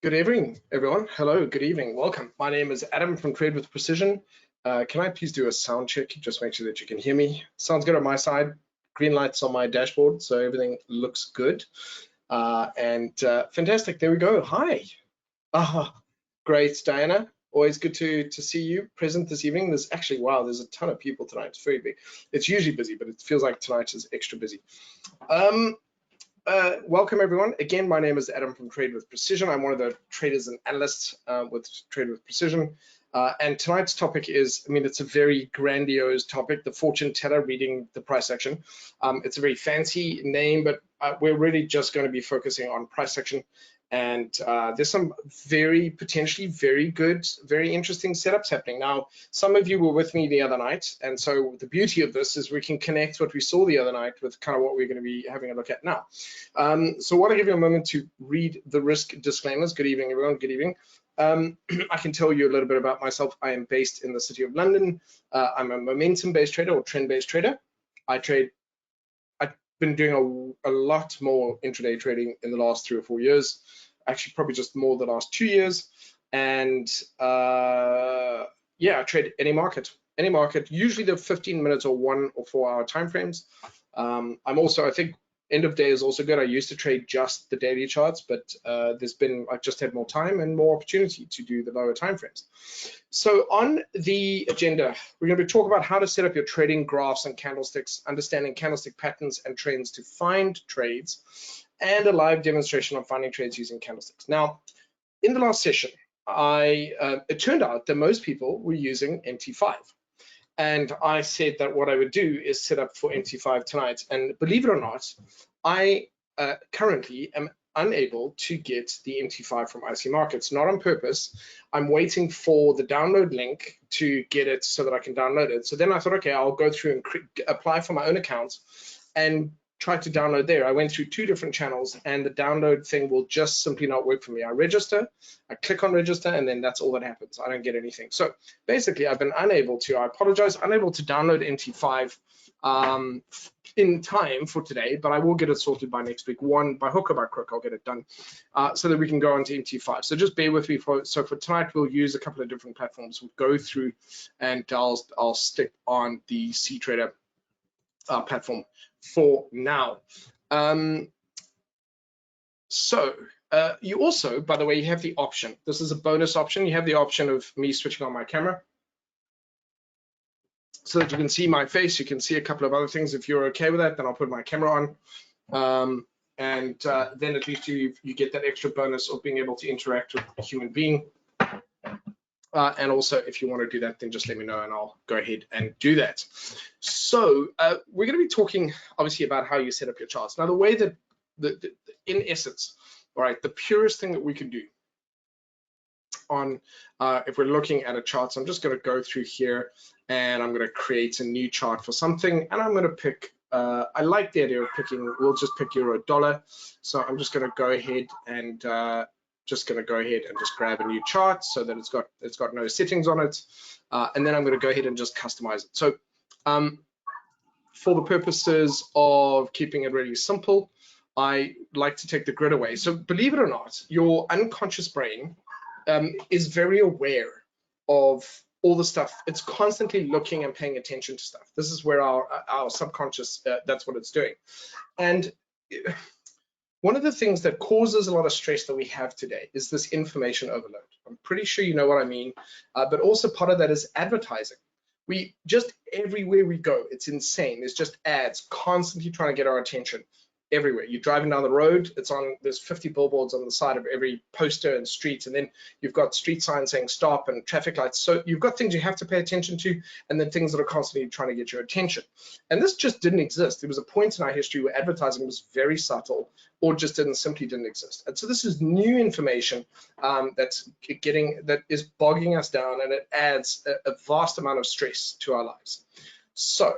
Good evening, everyone. Hello, good evening. Welcome. My name is Adam from Trade with Precision. Can I please do a sound check? Just make sure that you can hear me. Sounds good on my side. Green lights on my dashboard, so everything looks good. Fantastic. There we go. Hi. Great, Diana. Always good to see you present this evening. There's actually, wow, there's a ton of people tonight. It's very big. It's usually busy, but it feels like tonight is extra busy. Welcome everyone. Again, my name is Adam from Trade with Precision. I'm one of the traders and analysts with Trade with Precision. And tonight's topic is, it's a very grandiose topic, the fortune teller reading the price action. It's a very fancy name, but we're really just going to be focusing on price action. And there's some potentially very good, very interesting setups happening. Now, some of you were with me the other night, and so the beauty of this is we can connect what we saw the other night with kind of what we're going to be having a look at now. So I want to give you a moment to read the risk disclaimers. Good evening, everyone. Good evening. I can tell you a little bit about myself. I am based in the City of London. I'm a momentum-based trader or trend-based trader. I've been doing a lot more intraday trading in the last 3 or 4 years, actually probably just more the last 2 years. And yeah, I trade any market, usually the 15 minutes or 1 or 4 hour timeframes. I'm also, I think end of day is also good. I used to trade just the daily charts, but I've just had more time and more opportunity to do the lower timeframes. So on the agenda, we're going to talk about how to set up your trading graphs and candlesticks, understanding candlestick patterns and trends to find trades, and a live demonstration on finding trades using candlesticks. Now, in the last session, it turned out that most people were using MT5. And I said that what I would do is set up for MT5 tonight. And believe it or not, I currently am unable to get the MT5 from IC Markets, not on purpose. I'm waiting for the download link to get it so that I can download it. So then I thought, okay, I'll go through and apply for my own account and try to download there. I went through 2 different channels and the download thing will just simply not work for me. I register, I click on register, and then that's all that happens. I don't get anything. So basically I've been unable to download MT5 in time for today, but I will get it sorted by next week. By hook or by crook, I'll get it done so that we can go on to MT5. So just bear with me for tonight. We'll use a couple of different platforms. We'll go through and I'll stick on the CTrader platform for now. You also, by the way, you have the option. This is a bonus option. You have the option of me switching on my camera so that you can see my face. You can see a couple of other things. If you're okay with that, then I'll put my camera on. Then at least you get that extra bonus of being able to interact with a human being. And also, if you want to do that, then just let me know and I'll go ahead and do that. So we're going to be talking, obviously, about how you set up your charts. Now, the way that, in essence, all right, the purest thing that we can do on, if we're looking at a chart, so I'm just going to go through here and I'm going to create a new chart for something. And I'm going to pick, I like the idea of picking, we'll just pick euro dollar. So I'm just going to go ahead and just grab a new chart so that it's got no settings on it, and then I'm going to go ahead and just customize it. So for the purposes of keeping it really simple, I like to take the grid away. So believe it or not, your unconscious brain is very aware of all the stuff. It's constantly looking and paying attention to stuff. This is where our subconscious, that's what it's doing. And one of the things that causes a lot of stress that we have today is this information overload. I'm pretty sure you know what I mean, but also part of that is advertising. We just, everywhere we go, it's insane. There's just ads constantly trying to get our attention everywhere. You're driving down the road, there's 50 billboards on the side of every poster and street, and then you've got street signs saying stop and traffic lights. So you've got things you have to pay attention to, and then things that are constantly trying to get your attention. And this just didn't exist. There was a point in our history where advertising was very subtle or just simply didn't exist. And so this is new information that is bogging us down, and it adds a vast amount of stress to our lives. So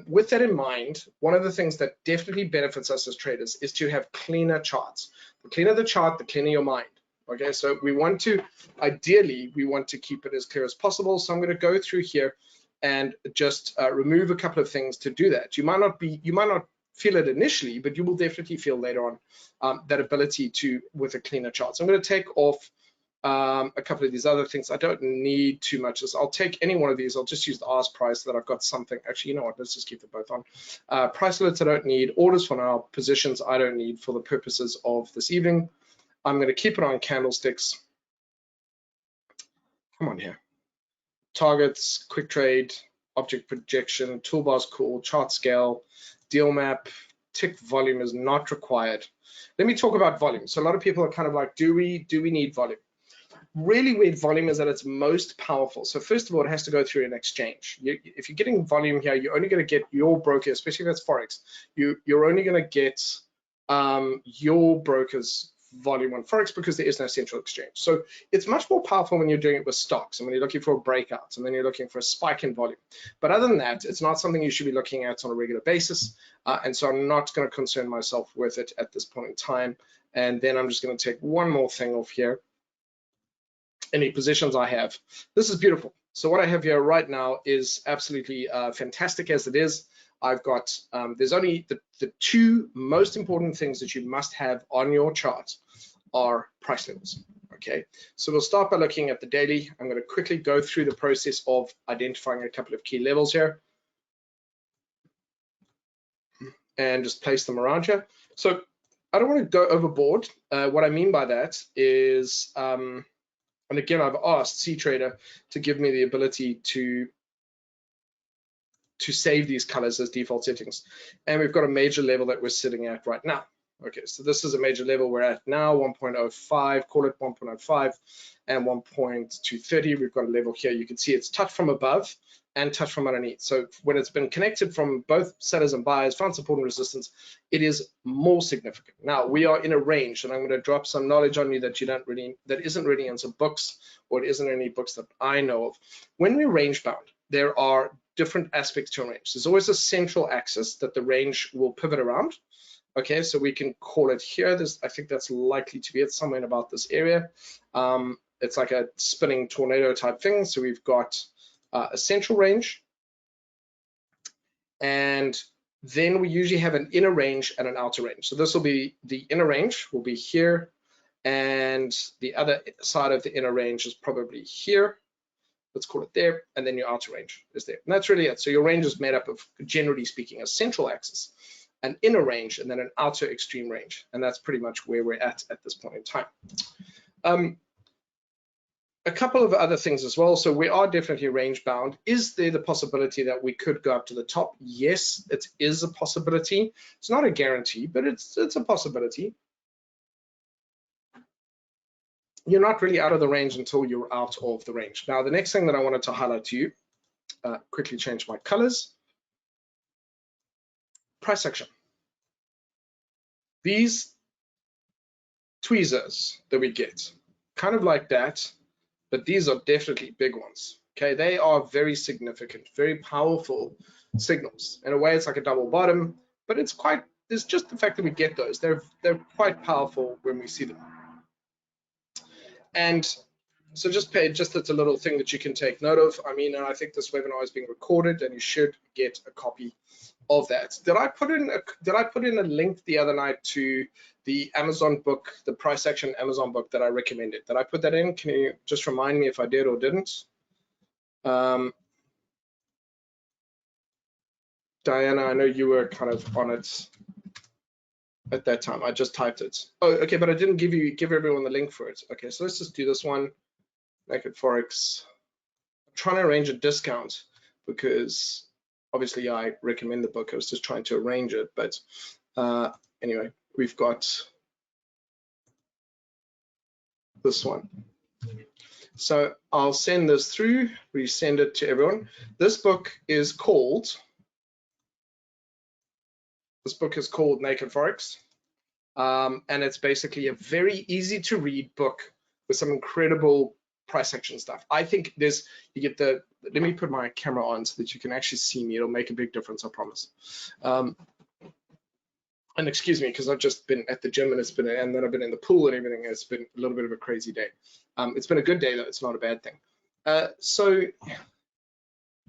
with that in mind, one of the things that definitely benefits us as traders is to have cleaner charts. The cleaner the chart, the cleaner your mind. Okay, so ideally, we want to keep it as clear as possible. So I'm going to go through here and just remove a couple of things to do that. You might not feel it initially, but you will definitely feel later on that ability to with a cleaner chart. So I'm going to take off a couple of these other things. I don't need too much. I'll take any one of these. I'll just use the ask price so that I've got something. Actually, you know what? Let's just keep them both on. Price alerts I don't need. Orders for now. Positions I don't need for the purposes of this evening. I'm going to keep it on candlesticks. Come on here. Targets, quick trade, object projection, toolbars cool, chart scale, deal map, tick volume is not required. Let me talk about volume. So a lot of people are kind of like, do we need volume? Really where volume is at its most powerful. So first of all, it has to go through an exchange. If you're getting volume here, you're only going to get your broker, especially if it's Forex, you're only going to get your broker's volume on Forex because there is no central exchange. So it's much more powerful when you're doing it with stocks and when you're looking for a breakout and then you're looking for a spike in volume. But other than that, it's not something you should be looking at on a regular basis. And so I'm not going to concern myself with it at this point in time. And then I'm just going to take one more thing off here. Any positions I have. This is beautiful. So what I have here right now is absolutely fantastic as it is. I've got, there's only the two most important things that you must have on your chart are price levels. Okay, so we'll start by looking at the daily. I'm going to quickly go through the process of identifying a couple of key levels here and just place them around here. So I don't want to go overboard. What I mean by that is, and again, I've asked CTrader to give me the ability to save these colors as default settings. And we've got a major level that we're sitting at right now. Okay, so this is a major level we're at now, 1.05, call it 1.05 and 1.230. We've got a level here. You can see it's touched from above and touched from underneath. So when it's been connected from both sellers and buyers, found support and resistance, it is more significant. Now we are in a range, and I'm going to drop some knowledge on you that that isn't really in some books, or it isn't in any books that I know of. When we're range bound, there are different aspects to a range. There's always a central axis that the range will pivot around. Okay, so we can call it here. I think that's likely to be it somewhere in about this area. It's like a spinning tornado type thing. So we've got a central range, and then we usually have an inner range and an outer range. So this will be the inner range will be here, and the other side of the inner range is probably here. Let's call it there, and then your outer range is there. And that's really it. So your range is made up of, generally speaking, a central axis, an inner range, and then an outer extreme range. And that's pretty much where we're at this point in time. A couple of other things as well. So we are definitely range bound. Is there the possibility that we could go up to the top? Yes, it is a possibility. It's not a guarantee, but it's a possibility. You're not really out of the range until you're out of the range. Now, the next thing that I wanted to highlight to you, quickly change my colors. Price action. These tweezers that we get, kind of like that, but these are definitely big ones. Okay, they are very significant, very powerful signals. In a way, it's like a double bottom, but it's just the fact that we get those. They're quite powerful when we see them. And so it's a little thing that you can take note of. I mean, I think this webinar is being recorded, and you should get a copy of that. Did I put in a link the other night to the Amazon book, the price action Amazon book that I recommended? Did I put that in? Can you just remind me if I did or didn't? Diana, I know you were kind of on it at that time. I just typed it. Oh, okay, but I didn't give everyone the link for it. Okay, so let's just do this one. Naked Forex. I'm trying to arrange a discount because obviously I recommend the book. I was just trying to arrange it, but anyway, we've got this one. So I'll send this through, resend it to everyone. This book is called Naked Forex. And it's basically a very easy to read book with some incredible price action stuff. I think let me put my camera on so that you can actually see me. It'll make a big difference, I promise. And excuse me, because I've just been at the gym and then I've been in the pool and everything. It's been a little bit of a crazy day. It's been a good day though. It's not a bad thing.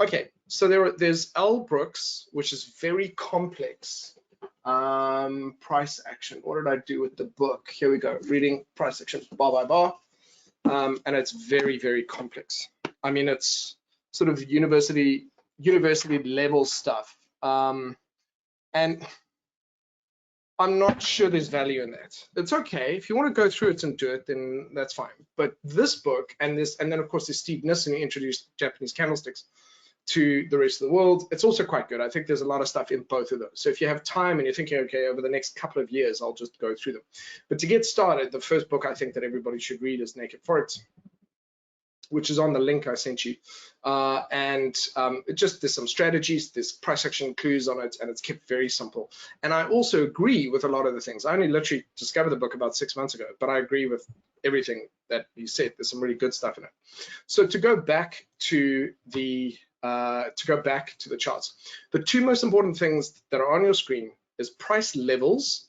Okay, so there's L. Brooks, which is very complex Price action. What did I do with the book? Here we go. Reading price action bar by bar. And it's very, very complex. I mean, it's sort of university level stuff. And I'm not sure there's value in that. It's okay. If you want to go through it and do it, then that's fine. But this book and then of course there's Steve Nissen, who introduced Japanese candlesticks to the rest of the world. It's also quite good. I think there's a lot of stuff in both of those. So if you have time and you're thinking, okay, over the next couple of years, I'll just go through them. But to get started, the first book I think that everybody should read is Naked Forex, which is on the link I sent you. It just, there's some strategies, there's price action clues on it, and it's kept very simple. And I also agree with a lot of the things. I only literally discovered the book about 6 months ago, but I agree with everything that he said. There's some really good stuff in it. So to go back to the charts, the two most important things that are on your screen is price levels,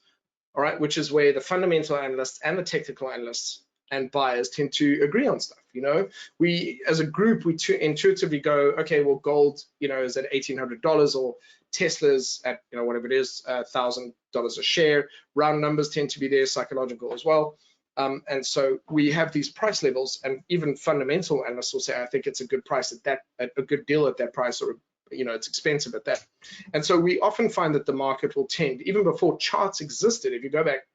all right, which is where the fundamental analysts and the technical analysts and buyers tend to agree on stuff. You know, we as a group, we intuitively go, okay, well, gold, you know, is at $1,800, or Tesla's at, you know, whatever it is, $1,000 a share. Round numbers tend to be there, psychological as well. And so we have these price levels, and even fundamental analysts will say, I think it's a good price at a good deal at that price, or, you know, it's expensive at that. And so we often find that the market will tend, even before charts existed, if you go back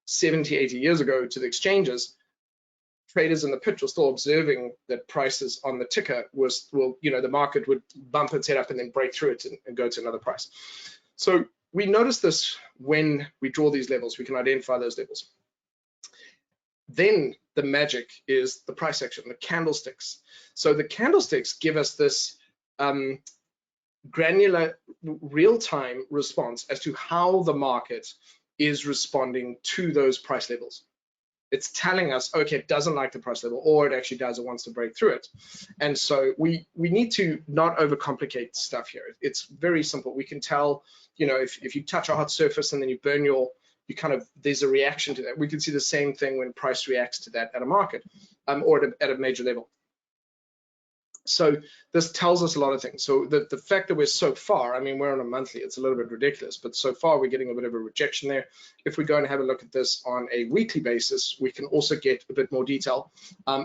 70, 80 years ago to the exchanges, traders in the pit were still observing that prices on the ticker you know, the market would bump its head up and then break through it and go to another price. So we notice this when we draw these levels, we can identify those levels. Then the magic is the price action, the candlesticks. So the candlesticks give us this granular real-time response as to how the market is responding to those price levels. It's telling us, okay, it doesn't like the price level, or it actually does, it wants to break through it. And so we need to not overcomplicate stuff here. It's very simple. We can tell, you know, if you touch a hot surface and then you burn there's a reaction to that. We can see the same thing when price reacts to that at a market, or at a major level. So this tells us a lot of things. So the fact that we're so far, I mean, we're on a monthly, it's a little bit ridiculous, but so far we're getting a bit of a rejection there. If we go and have a look at this on a weekly basis, we can also get a bit more detail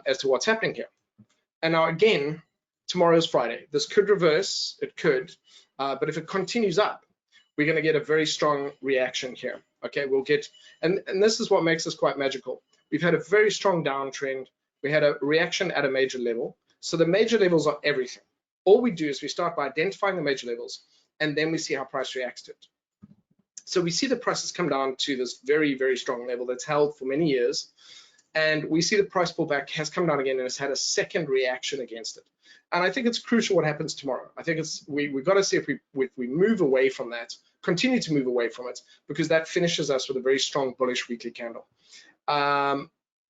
as to what's happening here. And now again, tomorrow is Friday. This could reverse, it could, but if it continues up, we're going to get a very strong reaction here. Okay, we'll get, and this is what makes this quite magical. We've had a very strong downtrend. We had a reaction at a major level. So the major levels are everything. All we do is we start by identifying the major levels, and then we see how price reacts to it. So we see the prices come down to this very, very strong level that's held for many years. And we see the price pullback has come down again and has had a second reaction against it. And I think it's crucial what happens tomorrow. I think we've got to see if we move away from that, continue to move away from it, because that finishes us with a very strong bullish weekly candle.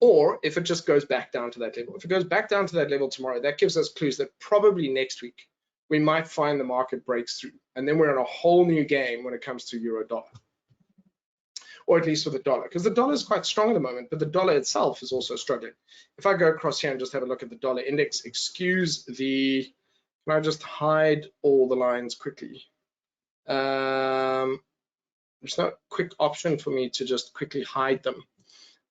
Or if it just goes back down to that level. If it goes back down to that level tomorrow, that gives us clues that probably next week we might find the market breaks through. And then we're in a whole new game when it comes to euro dollar. Or at least with the dollar, because the dollar is quite strong at the moment, but the dollar itself is also struggling. If I go across here and just have a look at the dollar index, can I just hide all the lines quickly? There's no quick option for me to just quickly hide them.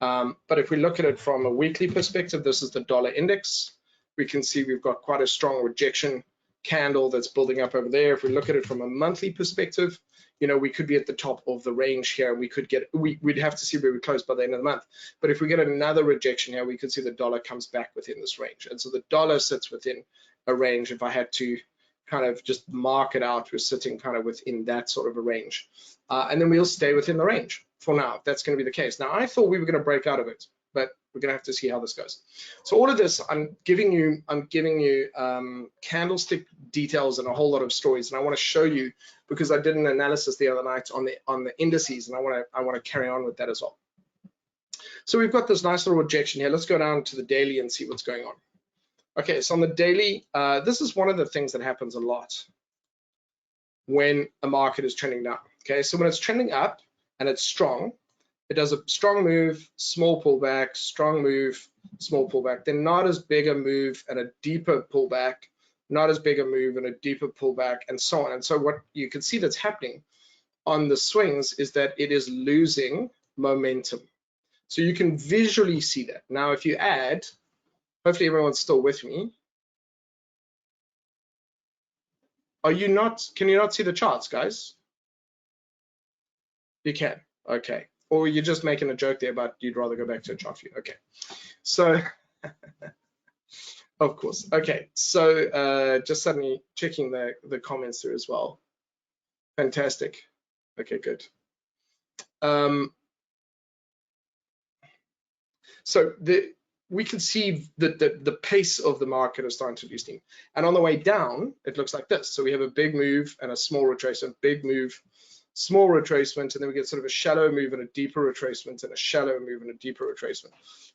But if we look at it from a weekly perspective, this is the dollar index. We can see we've got quite a strong rejection candle that's building up over there. If we look at it from a monthly perspective, you know, we could be at the top of the range here. We'd have to see where we close by the end of the month. But if we get another rejection here, we could see the dollar comes back within this range. And so the dollar sits within a range. If I had to kind of just mark it out, we're sitting kind of within that sort of a range. And then we'll stay within the range for now, if that's going to be the case. Now, I thought we were going to break out of it, but we're going to have to see how this goes. So all of this, I'm giving you candlestick details and a whole lot of stories, and I want to show you, because I did an analysis the other night on the indices, and I want to carry on with that as well. So we've got this nice little rejection here. Let's go down to the daily and see what's going on. Okay, so on the daily, this is one of the things that happens a lot when a market is trending down. Okay, so when it's trending up and it's strong, it does a strong move, small pullback, strong move, small pullback, then not as big a move and a deeper pullback, not as big a move and a deeper pullback, and so on. And so what you can see that's happening on the swings is that it is losing momentum. So you can visually see that. Now, if you add, hopefully everyone's still with me. Are you not, can you not see the charts, guys? You can, okay. Or you're just making a joke there, but you'd rather go back to a chart view. Okay, so, of course. Okay, so just suddenly checking the comments through as well. Fantastic. Okay, good. So we can see that the pace of the market is starting to lose steam. And on the way down, it looks like this. So we have a big move and a small retracement, big move, small retracement, and then we get sort of a shallow move and a deeper retracement and a shallow move and a deeper retracement.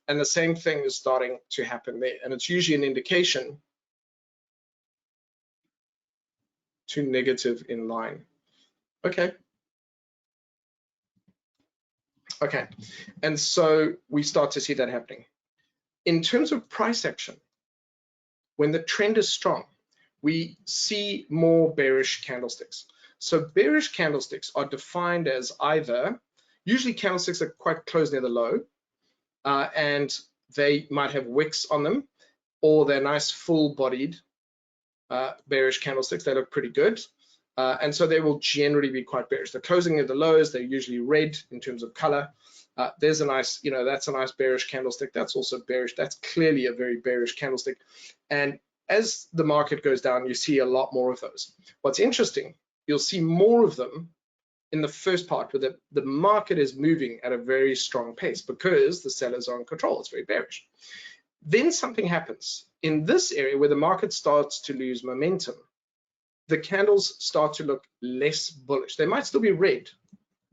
And the same thing is starting to happen there. And it's usually an indication to negative in line. Okay. Okay. And so we start to see that happening. In terms of price action, when the trend is strong, we see more bearish candlesticks. So bearish candlesticks are defined as either, usually candlesticks are quite close near the low, and they might have wicks on them, or they're nice full-bodied bearish candlesticks. They look pretty good. And so they will generally be quite bearish. The closing of the lows, they're usually red in terms of color. There's a nice, that's a nice bearish candlestick. That's also bearish. That's clearly a very bearish candlestick. And as the market goes down, you see a lot more of those. What's interesting, you'll see more of them in the first part where the market is moving at a very strong pace because the sellers are in control. It's very bearish. Then something happens. In this area where the market starts to lose momentum, the candles start to look less bullish. They might still be red,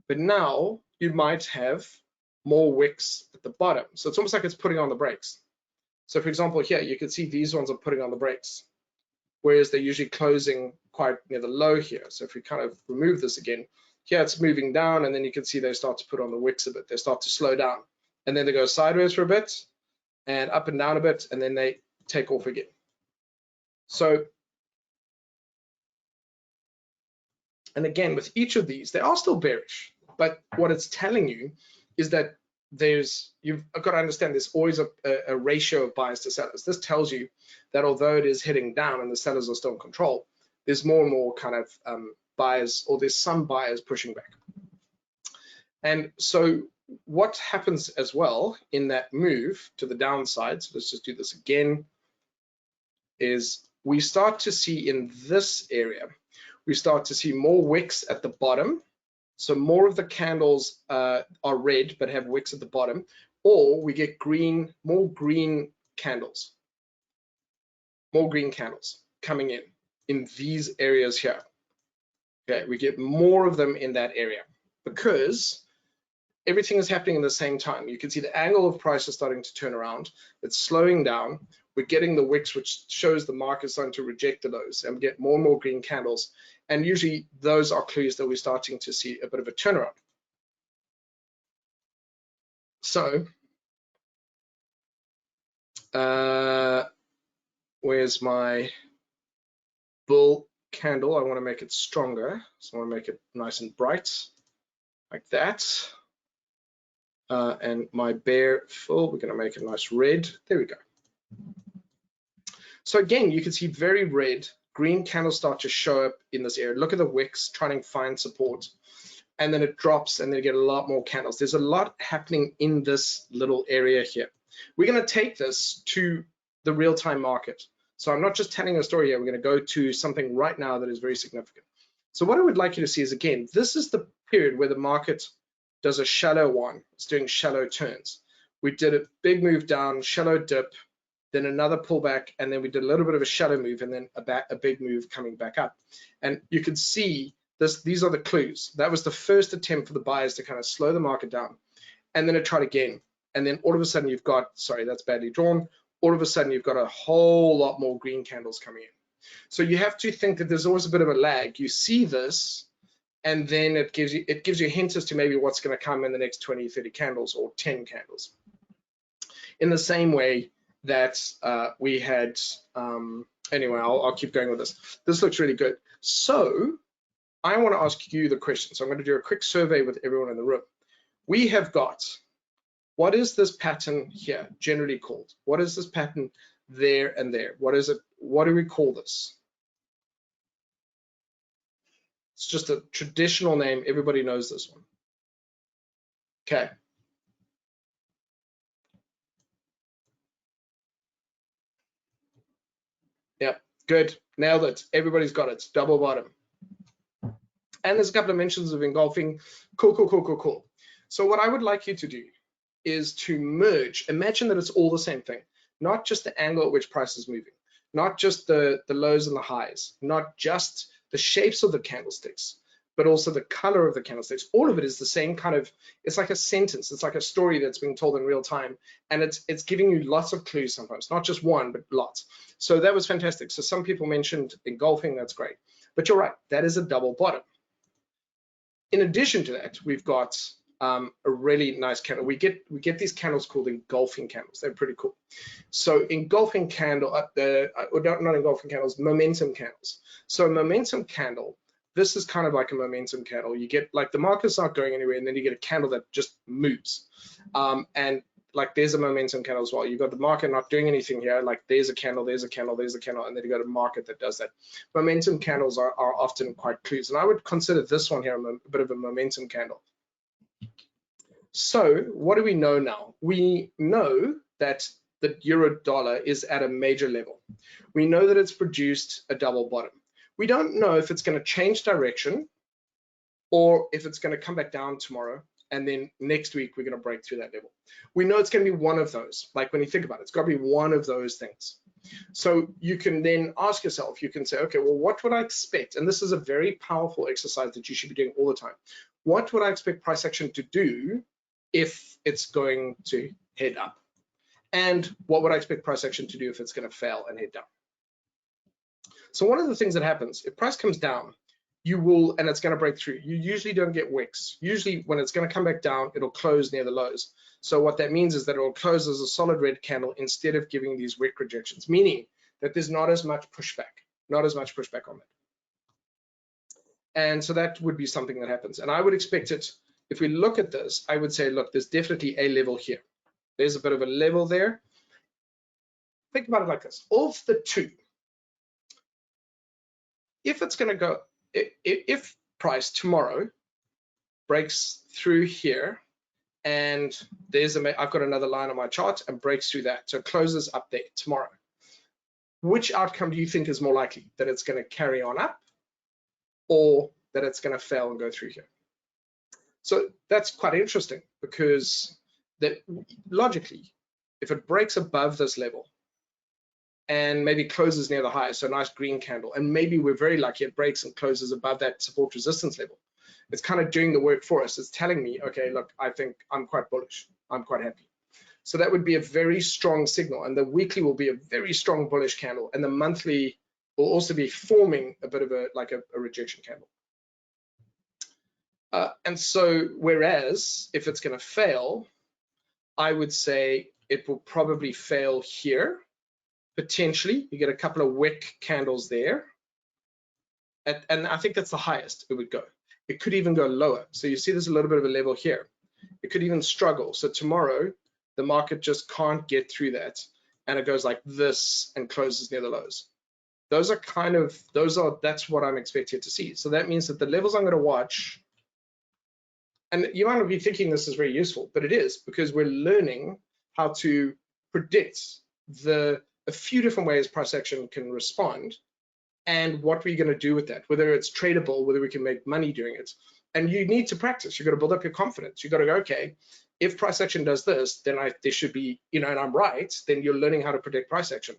but now you might have more wicks at the bottom. So it's almost like it's putting on the brakes. So for example, here you can see these ones are putting on the brakes, whereas they're usually closing quite near the low here. So if we kind of remove this again, here it's moving down, and then you can see they start to put on the wicks a bit. They start to slow down, and then they go sideways for a bit and up and down a bit, and then they take off again. So, and again, with each of these, they are still bearish, but what it's telling you is that you've got to understand there's always a ratio of buyers to sellers. This tells you that although it is heading down and the sellers are still in control, there's more and more kind of buyers, or there's some buyers pushing back. And so what happens as well in that move to the downside, so let's just do this again, is we start to see in this area, we start to see more wicks at the bottom. So more of the candles are red but have wicks at the bottom, or we get more green candles coming in these areas here. Okay, we get more of them in that area because everything is happening in the same time. You can see the angle of price is starting to turn around. It's slowing down. We're getting the wicks, which shows the market starting to reject the lows, and we get more and more green candles. And usually those are clues that we're starting to see a bit of a turnaround. So where's my bull candle? I want to make it stronger. So I want to make it nice and bright like that. And my bear full, we're going to make it nice red. There we go. So again, you can see very red, green candles start to show up in this area. Look at the wicks trying to find support, and then it drops, and then you get a lot more candles. There's a lot happening in this little area here. We're going to take this to the real-time market. So I'm not just telling a story here. We're going to go to something right now that is very significant. So what I would like you to see is, again, this is the period where the market does a shallow one. It's doing shallow turns. We did a big move down, shallow dip, then another pullback, and then we did a little bit of a shallow move, and then a big move coming back up. And you can see this, these are the clues. That was the first attempt for the buyers to kind of slow the market down, and then it tried again. And then all of a sudden you've got, sorry, that's badly drawn. All of a sudden you've got a whole lot more green candles coming in. So you have to think that there's always a bit of a lag. You see this, and then it gives you hints as to maybe what's going to come in the next 20, 30 candles or 10 candles. In the same way that we had, anyway, I'll keep going with this. This looks really good. So I want to ask you the question. So I'm going to do a quick survey with everyone in the room. We have got, what is this pattern here generally called? What is this pattern there and there? What is it? What do we call this? It's just a traditional name. Everybody knows this one. Okay. Yeah, good. Nailed it. Everybody's got it. It's double bottom. And there's a couple of mentions of engulfing. Cool, cool, cool, cool, cool. So what I would like you to do is to merge. Imagine that it's all the same thing, not just the angle at which price is moving, not just the lows and the highs, not just the shapes of the candlesticks, but also the color of the candlesticks. All of it is the same kind of, it's like a sentence. It's like a story that's being told in real time. And it's giving you lots of clues sometimes, not just one, but lots. So that was fantastic. So some people mentioned engulfing, that's great. But you're right, that is a double bottom. In addition to that, we've got a really nice candle. We get these candles called engulfing candles. They're pretty cool. So engulfing candle, not engulfing candles, momentum candles. So a momentum candle, this is kind of like a momentum candle. You get like the market's not going anywhere, and then you get a candle that just moves. And like there's a momentum candle as well. You've got the market not doing anything here. Like there's a candle, there's a candle, there's a candle, and then you got a market that does that. Momentum candles are often quite clues, and I would consider this one here a bit of a momentum candle. So what do we know now? We know that the euro dollar is at a major level. We know that it's produced a double bottom. We don't know if it's going to change direction or if it's going to come back down tomorrow, and then next week we're going to break through that level. We know it's going to be one of those. Like when you think about it, it's got to be one of those things. So you can then ask yourself, you can say, okay, well, what would I expect? And this is a very powerful exercise that you should be doing all the time. What would I expect price action to do if it's going to head up? And what would I expect price action to do if it's going to fail and head down? So one of the things that happens, if price comes down, you will, and it's going to break through, you usually don't get wicks. Usually when it's going to come back down, it'll close near the lows. So what that means is that it will close as a solid red candle instead of giving these wick rejections, meaning that there's not as much pushback on it. And so that would be something that happens. And I would expect it, if we look at this, I would say, look, there's definitely a level here. There's a bit of a level there. Think about it like this. Of the two, if it's going to go, if price tomorrow breaks through here, and I've got another line on my chart and breaks through that, so it closes up there tomorrow, which outcome do you think is more likely? That it's going to carry on up, or that it's going to fail and go through here? So that's quite interesting, because that logically, if it breaks above this level and maybe closes near the high, so a nice green candle, and maybe we're very lucky it breaks and closes above that support resistance level, it's kind of doing the work for us. It's telling me, okay, look, I think I'm quite bullish, I'm quite happy. So that would be a very strong signal, and the weekly will be a very strong bullish candle, and the monthly will also be forming a bit of a rejection candle. And so whereas if it's going to fail, I would say it will probably fail here. Potentially, you get a couple of wick candles there. And I think that's the highest it would go. It could even go lower. So you see there's a little bit of a level here. It could even struggle. So tomorrow, the market just can't get through that. And it goes like this and closes near the lows. That's what I'm expecting to see. So that means that the levels I'm going to watch, and you might not be thinking this is very useful, but it is, because we're learning how to predict a few different ways price action can respond, and what we're going to do with that, whether it's tradable, whether we can make money doing it. And you need to practice. You've got to build up your confidence. You've got to go, okay, if price action does this, then there should be, and I'm right, then you're learning how to predict price action.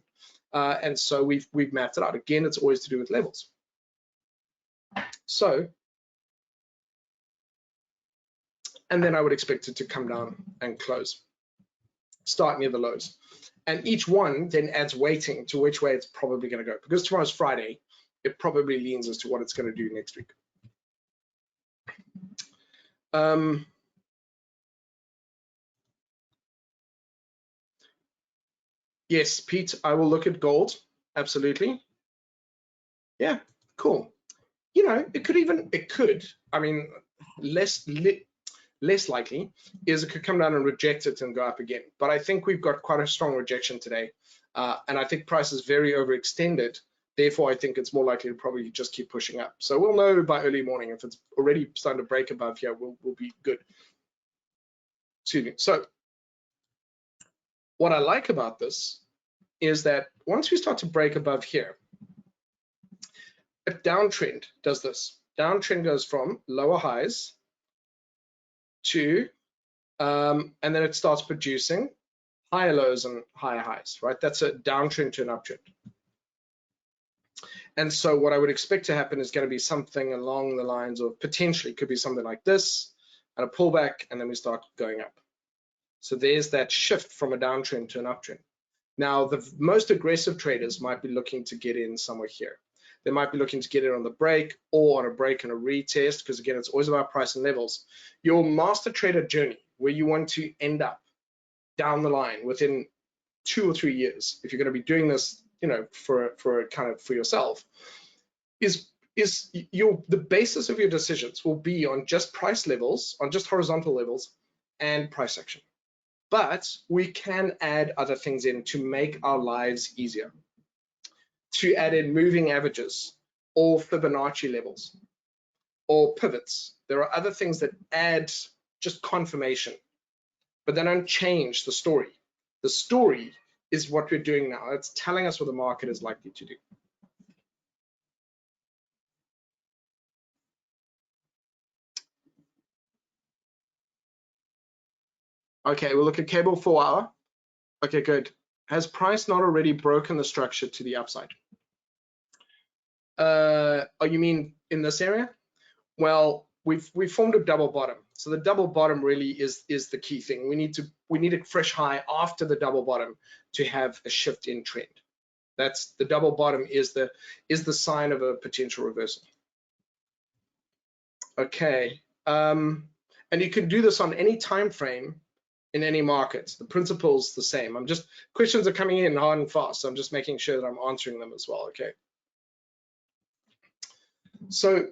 And so we've mapped it out. Again, it's always to do with levels. So, and then I would expect it to come down and close, start near the lows. And each one then adds weighting to which way it's probably going to go. Because tomorrow's Friday, it probably leans as to what it's going to do next week. Yes, Pete, I will look at gold. Absolutely. Yeah, cool. you know, it could. I mean, less likely is it could come down and reject it and go up again. But I think we've got quite a strong rejection today. And I think price is very overextended. Therefore, I think it's more likely to probably just keep pushing up. So we'll know by early morning. If it's already starting to break above here, we'll be good. Excuse me. So what I like about this is that once we start to break above here, a downtrend does this. Downtrend goes from lower highs to, and then it starts producing higher lows and higher highs, right? That's a downtrend to an uptrend. And so what I would expect to happen is going to be something along the lines of, potentially could be something like this, and a pullback, and then we start going up. So there's that shift from a downtrend to an uptrend. Now, the most aggressive traders might be looking to get in somewhere here. They might be looking to get in on the break or on a break and a retest, because again, it's always about price and levels. Your master trader journey, where you want to end up down the line within 2 or 3 years, if you're going to be doing this, you know, for yourself, is the basis of your decisions will be on just price levels, on just horizontal levels and price action. But we can add other things in to make our lives easier, to add in moving averages or Fibonacci levels or pivots. There are other things that add just confirmation, but they don't change the story. The story is what we're doing now. It's telling us what the market is likely to do. Okay, we'll look at cable 4 hour. Okay, good. Has price not already broken the structure to the upside? Oh, you mean in this area? Well, we've formed a double bottom. So the double bottom really is the key thing. We need a fresh high after the double bottom to have a shift in trend. That's the double bottom is the sign of a potential reversal. Okay, and you can do this on any time frame in any market. The principle's the same. Questions are coming in hard and fast, so I'm just making sure that I'm answering them as well. Okay. So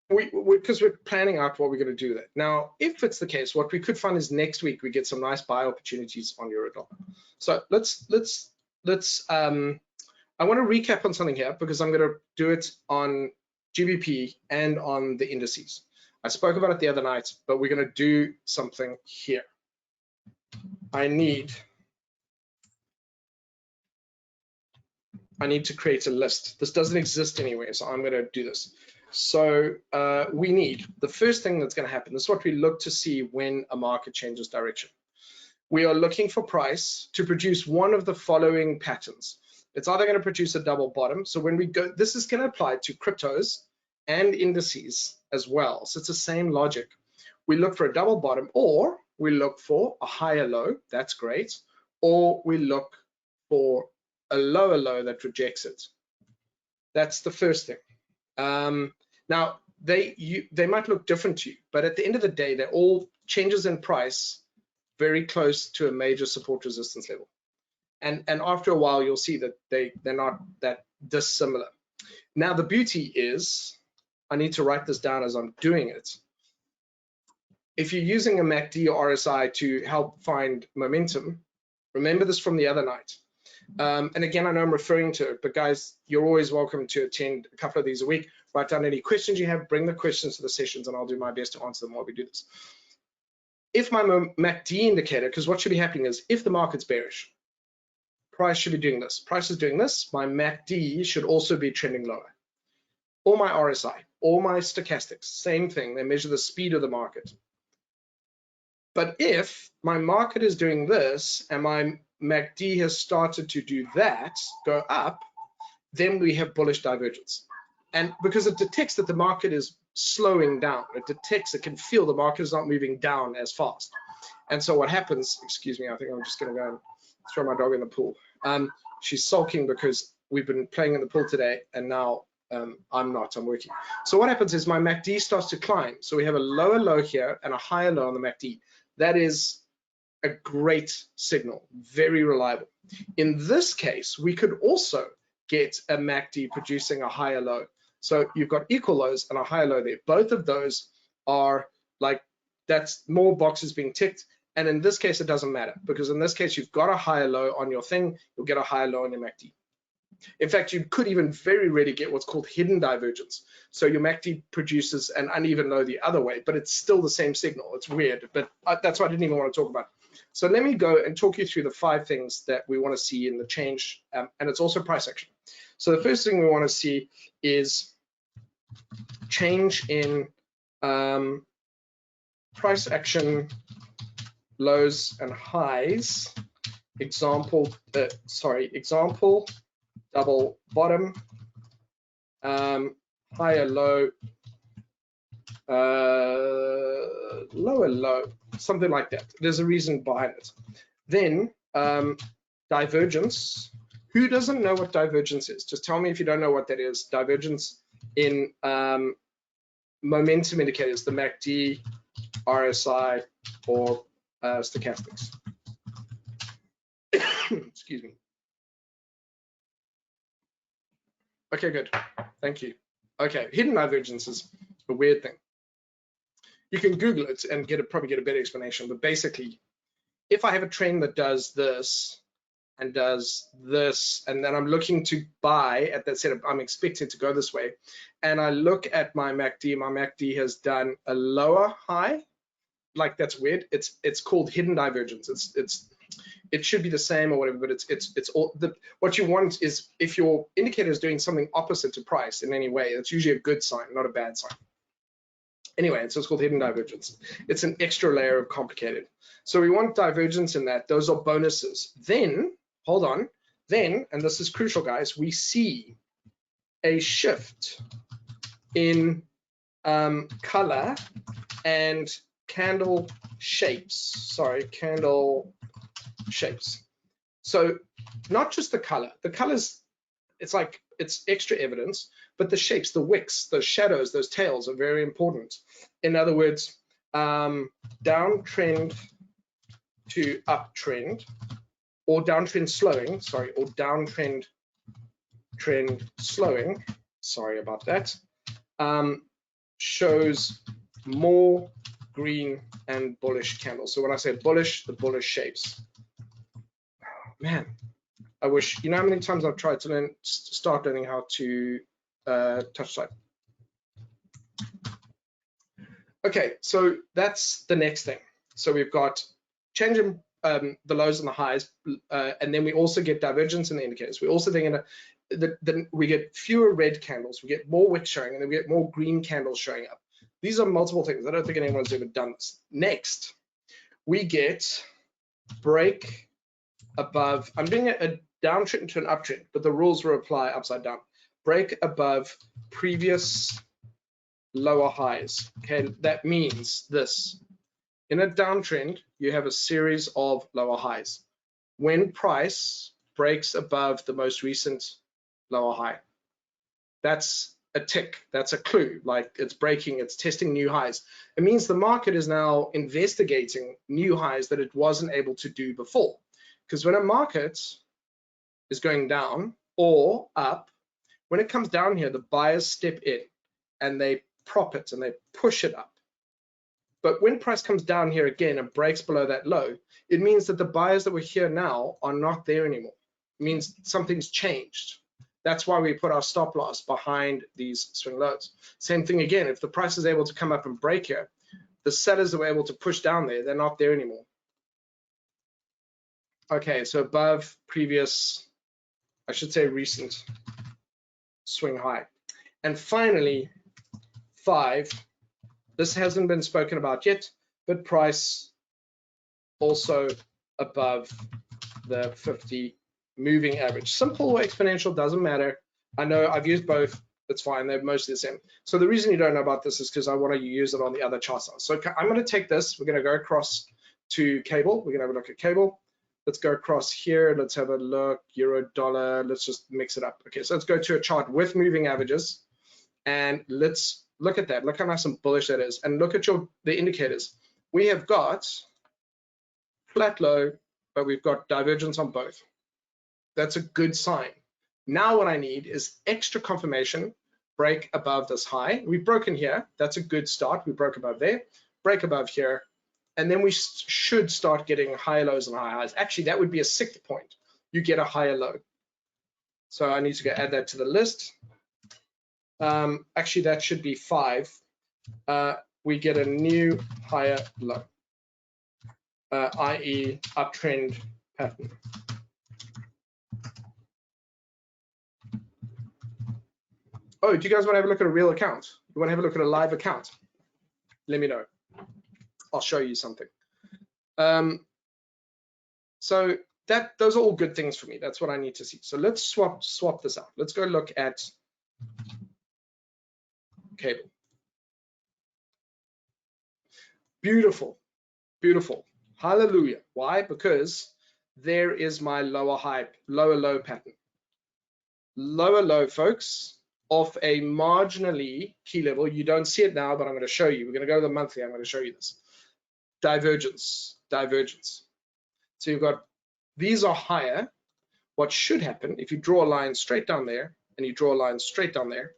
because we're planning out what we're going to do that. Now, if it's the case, what we could find is next week we get some nice buy opportunities on Eurodollar. So I want to recap on something here, because I'm going to do it on GBP and on the indices. I spoke about it the other night, but we're going to do something here. I need to create a list. This doesn't exist anywhere, so I'm going to do this. So we need, the first thing that's going to happen, this is what we look to see when a market changes direction. We are looking for price to produce one of the following patterns. It's either going to produce a double bottom. So when we go, this is going to apply to cryptos and indices as well. So it's the same logic. We look for a double bottom, or we look for a higher low. That's great. Or we look for a lower low that rejects it. That's the first thing. Now they might look different to you, but at the end of the day, they're all changes in price very close to a major support resistance level. And after a while, you'll see that they're not that dissimilar. Now the beauty is, I need to write this down as I'm doing it. If you're using a MACD or RSI to help find momentum, remember this from the other night. And again, I know I'm referring to it, but guys, you're always welcome to attend a couple of these a week. Write down any questions you have, bring the questions to the sessions, and I'll do my best to answer them while we do this. If my MACD indicator, because what should be happening is, if the market's bearish, price should be doing this. Price is doing this. My MACD should also be trending lower. Or my RSI, or my stochastics, same thing. They measure the speed of the market. But if my market is doing this and my MACD has started to do that, go up, then we have bullish divergence. And because it detects that the market is slowing down, it can feel the market is not moving down as fast. And so what happens, excuse me, I think I'm just going to go and throw my dog in the pool. She's sulking because we've been playing in the pool today, and now I'm working. So what happens is my MACD starts to climb. So we have a lower low here and a higher low on the MACD. That is a great signal, very reliable. In this case, we could also get a MACD producing a higher low. So you've got equal lows and a higher low there. Both of those are like, that's more boxes being ticked. And in this case, it doesn't matter, because in this case, you've got a higher low on your thing, you'll get a higher low on your MACD. In fact, you could even very rarely get what's called hidden divergence. So your MACD produces an uneven low the other way, but it's still the same signal. It's weird, but that's what I didn't even want to talk about. So let me go and talk you through the 5 things that we want to see in the change, and it's also price action. So the first thing we want to see is change in price action lows and highs. Example double bottom, higher low, lower low, something like that. There's a reason behind it. Then divergence. Who doesn't know what divergence is? Just tell me if you don't know what that is. Divergence in momentum indicators, the MACD, RSI, or stochastics. Excuse me. Okay, good. Thank you. Okay, hidden divergence is a weird thing. You can Google it and probably get a better explanation. But basically, if I have a trend that does this and does this, and then I'm looking to buy at that setup, I'm expected to go this way, and I look at my MACD has done a lower high. Like, that's weird. It's called hidden divergence. It should be the same or whatever, but it's all what you want is, if your indicator is doing something opposite to price in any way, it's usually a good sign, not a bad sign. Anyway, so it's called hidden divergence. It's an extra layer of complicated. So we want divergence in that. Those are bonuses. Then, hold on. Then, and this is crucial, guys, we see a shift in color and candle shapes. Sorry, candle shapes. So not just the color. The colors, it's like, it's extra evidence, but the shapes, the wicks, those shadows, those tails are very important. In other words, downtrend to uptrend, or downtrend slowing, sorry, or downtrend trend slowing, sorry about that, shows more green and bullish candles. So when I say bullish, the bullish shapes. Man, I wish, you know how many times I've tried to start learning how to touch type. Okay, so that's the next thing. So we've got change in the lows and the highs, and then we also get divergence in the indicators. We also then we get fewer red candles, we get more wicks showing, and then we get more green candles showing up. These are multiple things. I don't think anyone's ever done this. Next, we get break above. I'm doing a downtrend to an uptrend, but the rules will apply upside down. Break above previous lower highs. Okay, that means this. In a downtrend, you have a series of lower highs. When price breaks above the most recent lower high, that's a tick, that's a clue, like it's breaking, it's testing new highs. It means the market is now investigating new highs that it wasn't able to do before. Because when a market is going down or up, when it comes down here, the buyers step in and they prop it and they push it up. But when price comes down here again and breaks below that low, it means that the buyers that were here now are not there anymore. It means something's changed. That's why we put our stop loss behind these swing lows. Same thing again, if the price is able to come up and break here, the sellers that were able to push down there, they're not there anymore. Okay, so above previous, I should say recent swing high. And finally, 5, this hasn't been spoken about yet, but price also above the 50 moving average. Simple or exponential, doesn't matter. I know I've used both, it's fine, they're mostly the same. So the reason you don't know about this is because I want to use it on the other charts. So I'm going to take this, we're going to go across to cable, we're going to have a look at cable. Let's go across here, let's have a look, euro, dollar, let's just mix it up. Okay, so let's go to a chart with moving averages, and let's look at that. Look how nice and bullish that is, and look at the indicators. We have got flat low, but we've got divergence on both. That's a good sign. Now what I need is extra confirmation break above this high. We've broken here. That's a good start. We broke above there, break above here, and then we should start getting higher lows and higher highs. Actually, that would be a 6th point. You get a higher low. So I need to go add that to the list. Actually, that should be 5. We get a new higher low, i.e. uptrend pattern. Oh, do you guys want to have a look at a real account? You want to have a look at a live account? Let me know. I'll show you something. So those are all good things for me. That's what I need to see. So let's swap this out. Let's go look at cable. Beautiful, beautiful. Hallelujah. Why? Because there is my lower low pattern. Lower low, folks, off a marginally key level. You don't see it now, but I'm going to show you. We're going to go to the monthly. I'm going to show you this. Divergence. So you've got, these are higher. What should happen, if you draw a line straight down there, and you draw a line straight down there,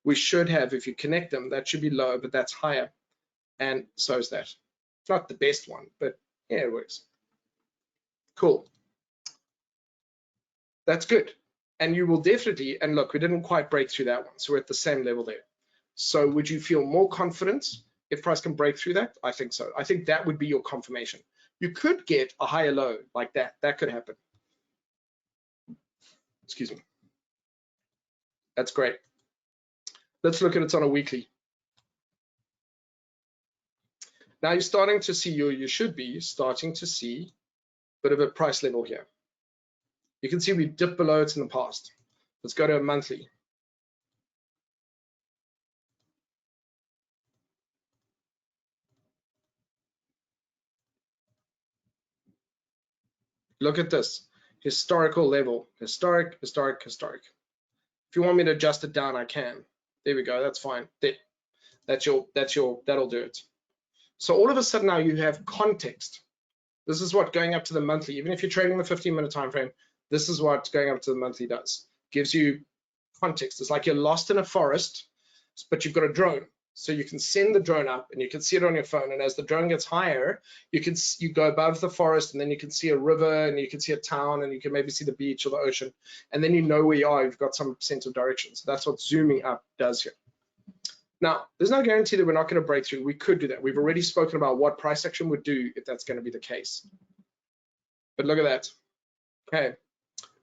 we should have, if you connect them, that should be low, but that's higher. And so is that. It's not the best one, but yeah, it works. Cool. That's good. And you will definitely, and look, we didn't quite break through that one, so we're at the same level there. So would you feel more confident if price can break through that? I think so. I think that would be your confirmation. You could get a higher low like that. That could happen. Excuse me. That's great. Let's look at it on a weekly. Now you're starting to see, you should be starting to see a bit of a price level here. You can see we dipped below it in the past. Let's go to a monthly. Look at this, historical level, historic. If you want me to adjust it down, I can. There we go, that's fine. That'll do it. So all of a sudden now you have context. This is what going up to the monthly, even if you're trading the 15-minute time frame, this is what going up to the monthly does. Gives you context. It's like you're lost in a forest, but you've got a drone. So you can send the drone up and you can see it on your phone. And as the drone gets higher, you go above the forest and then you can see a river and you can see a town and you can maybe see the beach or the ocean. And then you know where you are. You've got some sense of direction. So that's what zooming up does here. Now, there's no guarantee that we're not going to break through. We could do that. We've already spoken about what price action would do if that's going to be the case. But look at that. Okay.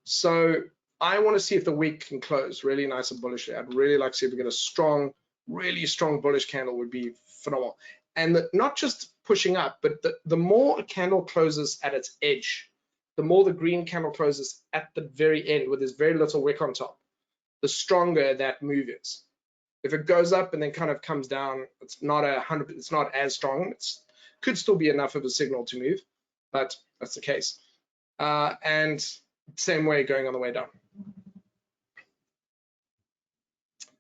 So I want to see if the week can close really nice and bullish. I'd really like to see if we get a strong, really strong bullish candle would be phenomenal. And not just pushing up, but the more a candle closes at its edge, the more the green candle closes at the very end with this very little wick on top, the stronger that move is. If it goes up and then kind of comes down, it's not it's not as strong. It could still be enough of a signal to move, but that's the case. And same way going on the way down.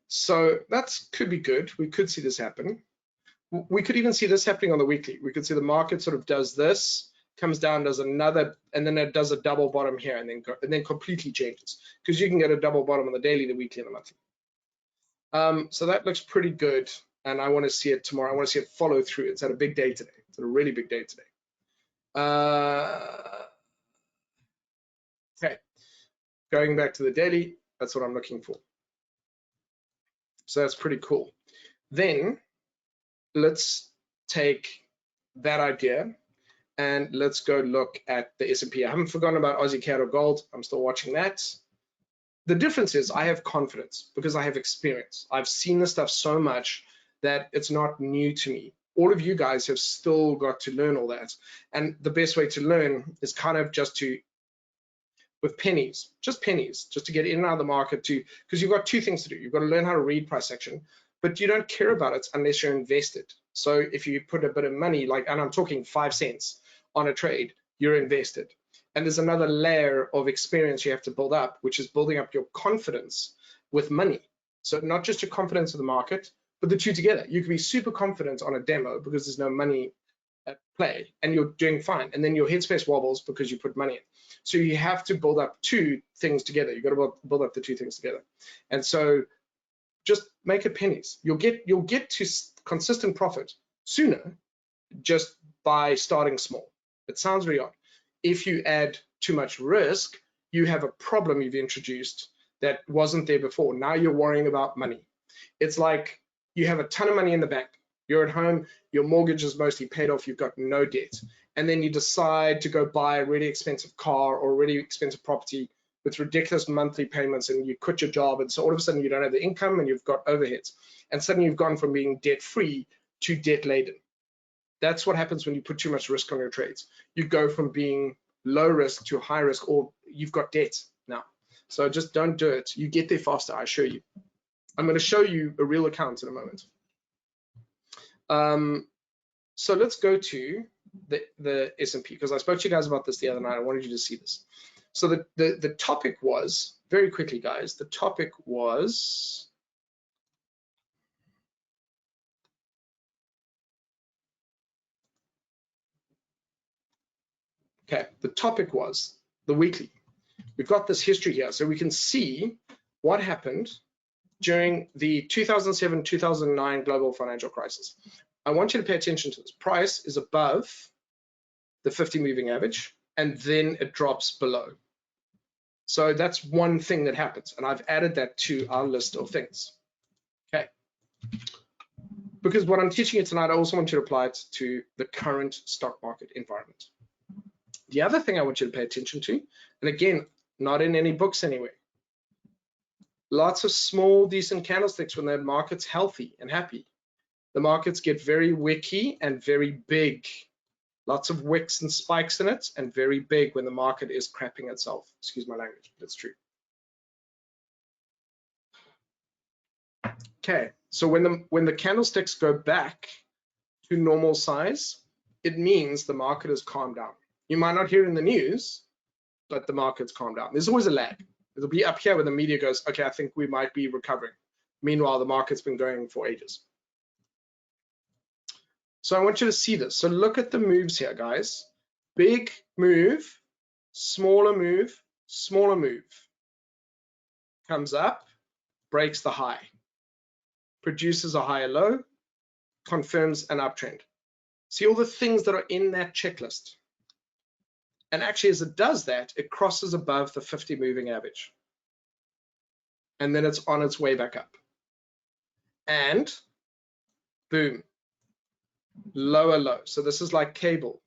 So that could be good. We could see this happen. We could even see this happening on the weekly. We could see the market sort of does this, comes down, does another, and then it does a double bottom here, and then completely changes. Because you can get a double bottom on the daily, the weekly, and the monthly. So that looks pretty good, and I want to see it tomorrow. I want to see it follow through. It's at a big day today. It's at a really big day today. Okay, going back to the daily, that's what I'm looking for. So that's pretty cool. Then let's take that idea and let's go look at the S&P. I haven't forgotten about Aussie CAD or gold. I'm still watching that. The difference is I have confidence because I have experience. I've seen this stuff so much that it's not new to me. All of you guys have still got to learn all that. And the best way to learn is kind of just to, with pennies, just to get in and out of the market because you've got two things to do. You've got to learn how to read price action, but you don't care about it unless you're invested. So if you put a bit of money, and I'm talking 5 cents on a trade, you're invested. And there's another layer of experience you have to build up, which is building up your confidence with money. So not just your confidence in the market, but the two together. You can be super confident on a demo because there's no money at play and you're doing fine. And then your headspace wobbles because you put money in. So you have to build up two things together. You've got to build up the two things together. And so just make it pennies. You'll get to consistent profit sooner just by starting small. It sounds really odd. If you add too much risk, you have a problem you've introduced that wasn't there before. Now you're worrying about money. It's like you have a ton of money in the bank. You're at home, your mortgage is mostly paid off, you've got no debt. And then you decide to go buy a really expensive car or a really expensive property with ridiculous monthly payments, and you quit your job, and so all of a sudden you don't have the income and you've got overheads. And suddenly you've gone from being debt-free to debt-laden. That's what happens when you put too much risk on your trades. You go from being low risk to high risk, or you've got debt now. So just don't do it. You get there faster, I assure you. I'm going to show you a real account in a moment. So let's go to the S&P, because I spoke to you guys about this the other night. I wanted you to see this. So the topic was, very quickly guys, the topic was, okay, the topic was the weekly. We've got this history here, so we can see what happened during the 2007-2009 global financial crisis. I want you to pay attention to this. Price is above the 50 moving average, and then it drops below. So that's one thing that happens, and I've added that to our list of things. Okay. Because what I'm teaching you tonight, I also want you to apply it to the current stock market environment. The other thing I want you to pay attention to, and again, not in any books anyway, lots of small, decent candlesticks when the market's healthy and happy. The markets get very wicky and very big. Lots of wicks and spikes in it, and very big when the market is crapping itself. Excuse my language, but it's true. Okay, so when the candlesticks go back to normal size, it means the market has calmed down. You might not hear it in the news, but the market's calmed down. There's always a lag. It'll be up here when the media goes, okay, I think we might be recovering. Meanwhile, the market's been going for ages. So I want you to see this. So look at the moves here, guys. Big move, smaller move, smaller move. Comes up, breaks the high, produces a higher low, confirms an uptrend. See all the things that are in that checklist. And actually, as it does that, it crosses above the 50 moving average. And then it's on its way back up. And boom. Lower low. So this is like cable.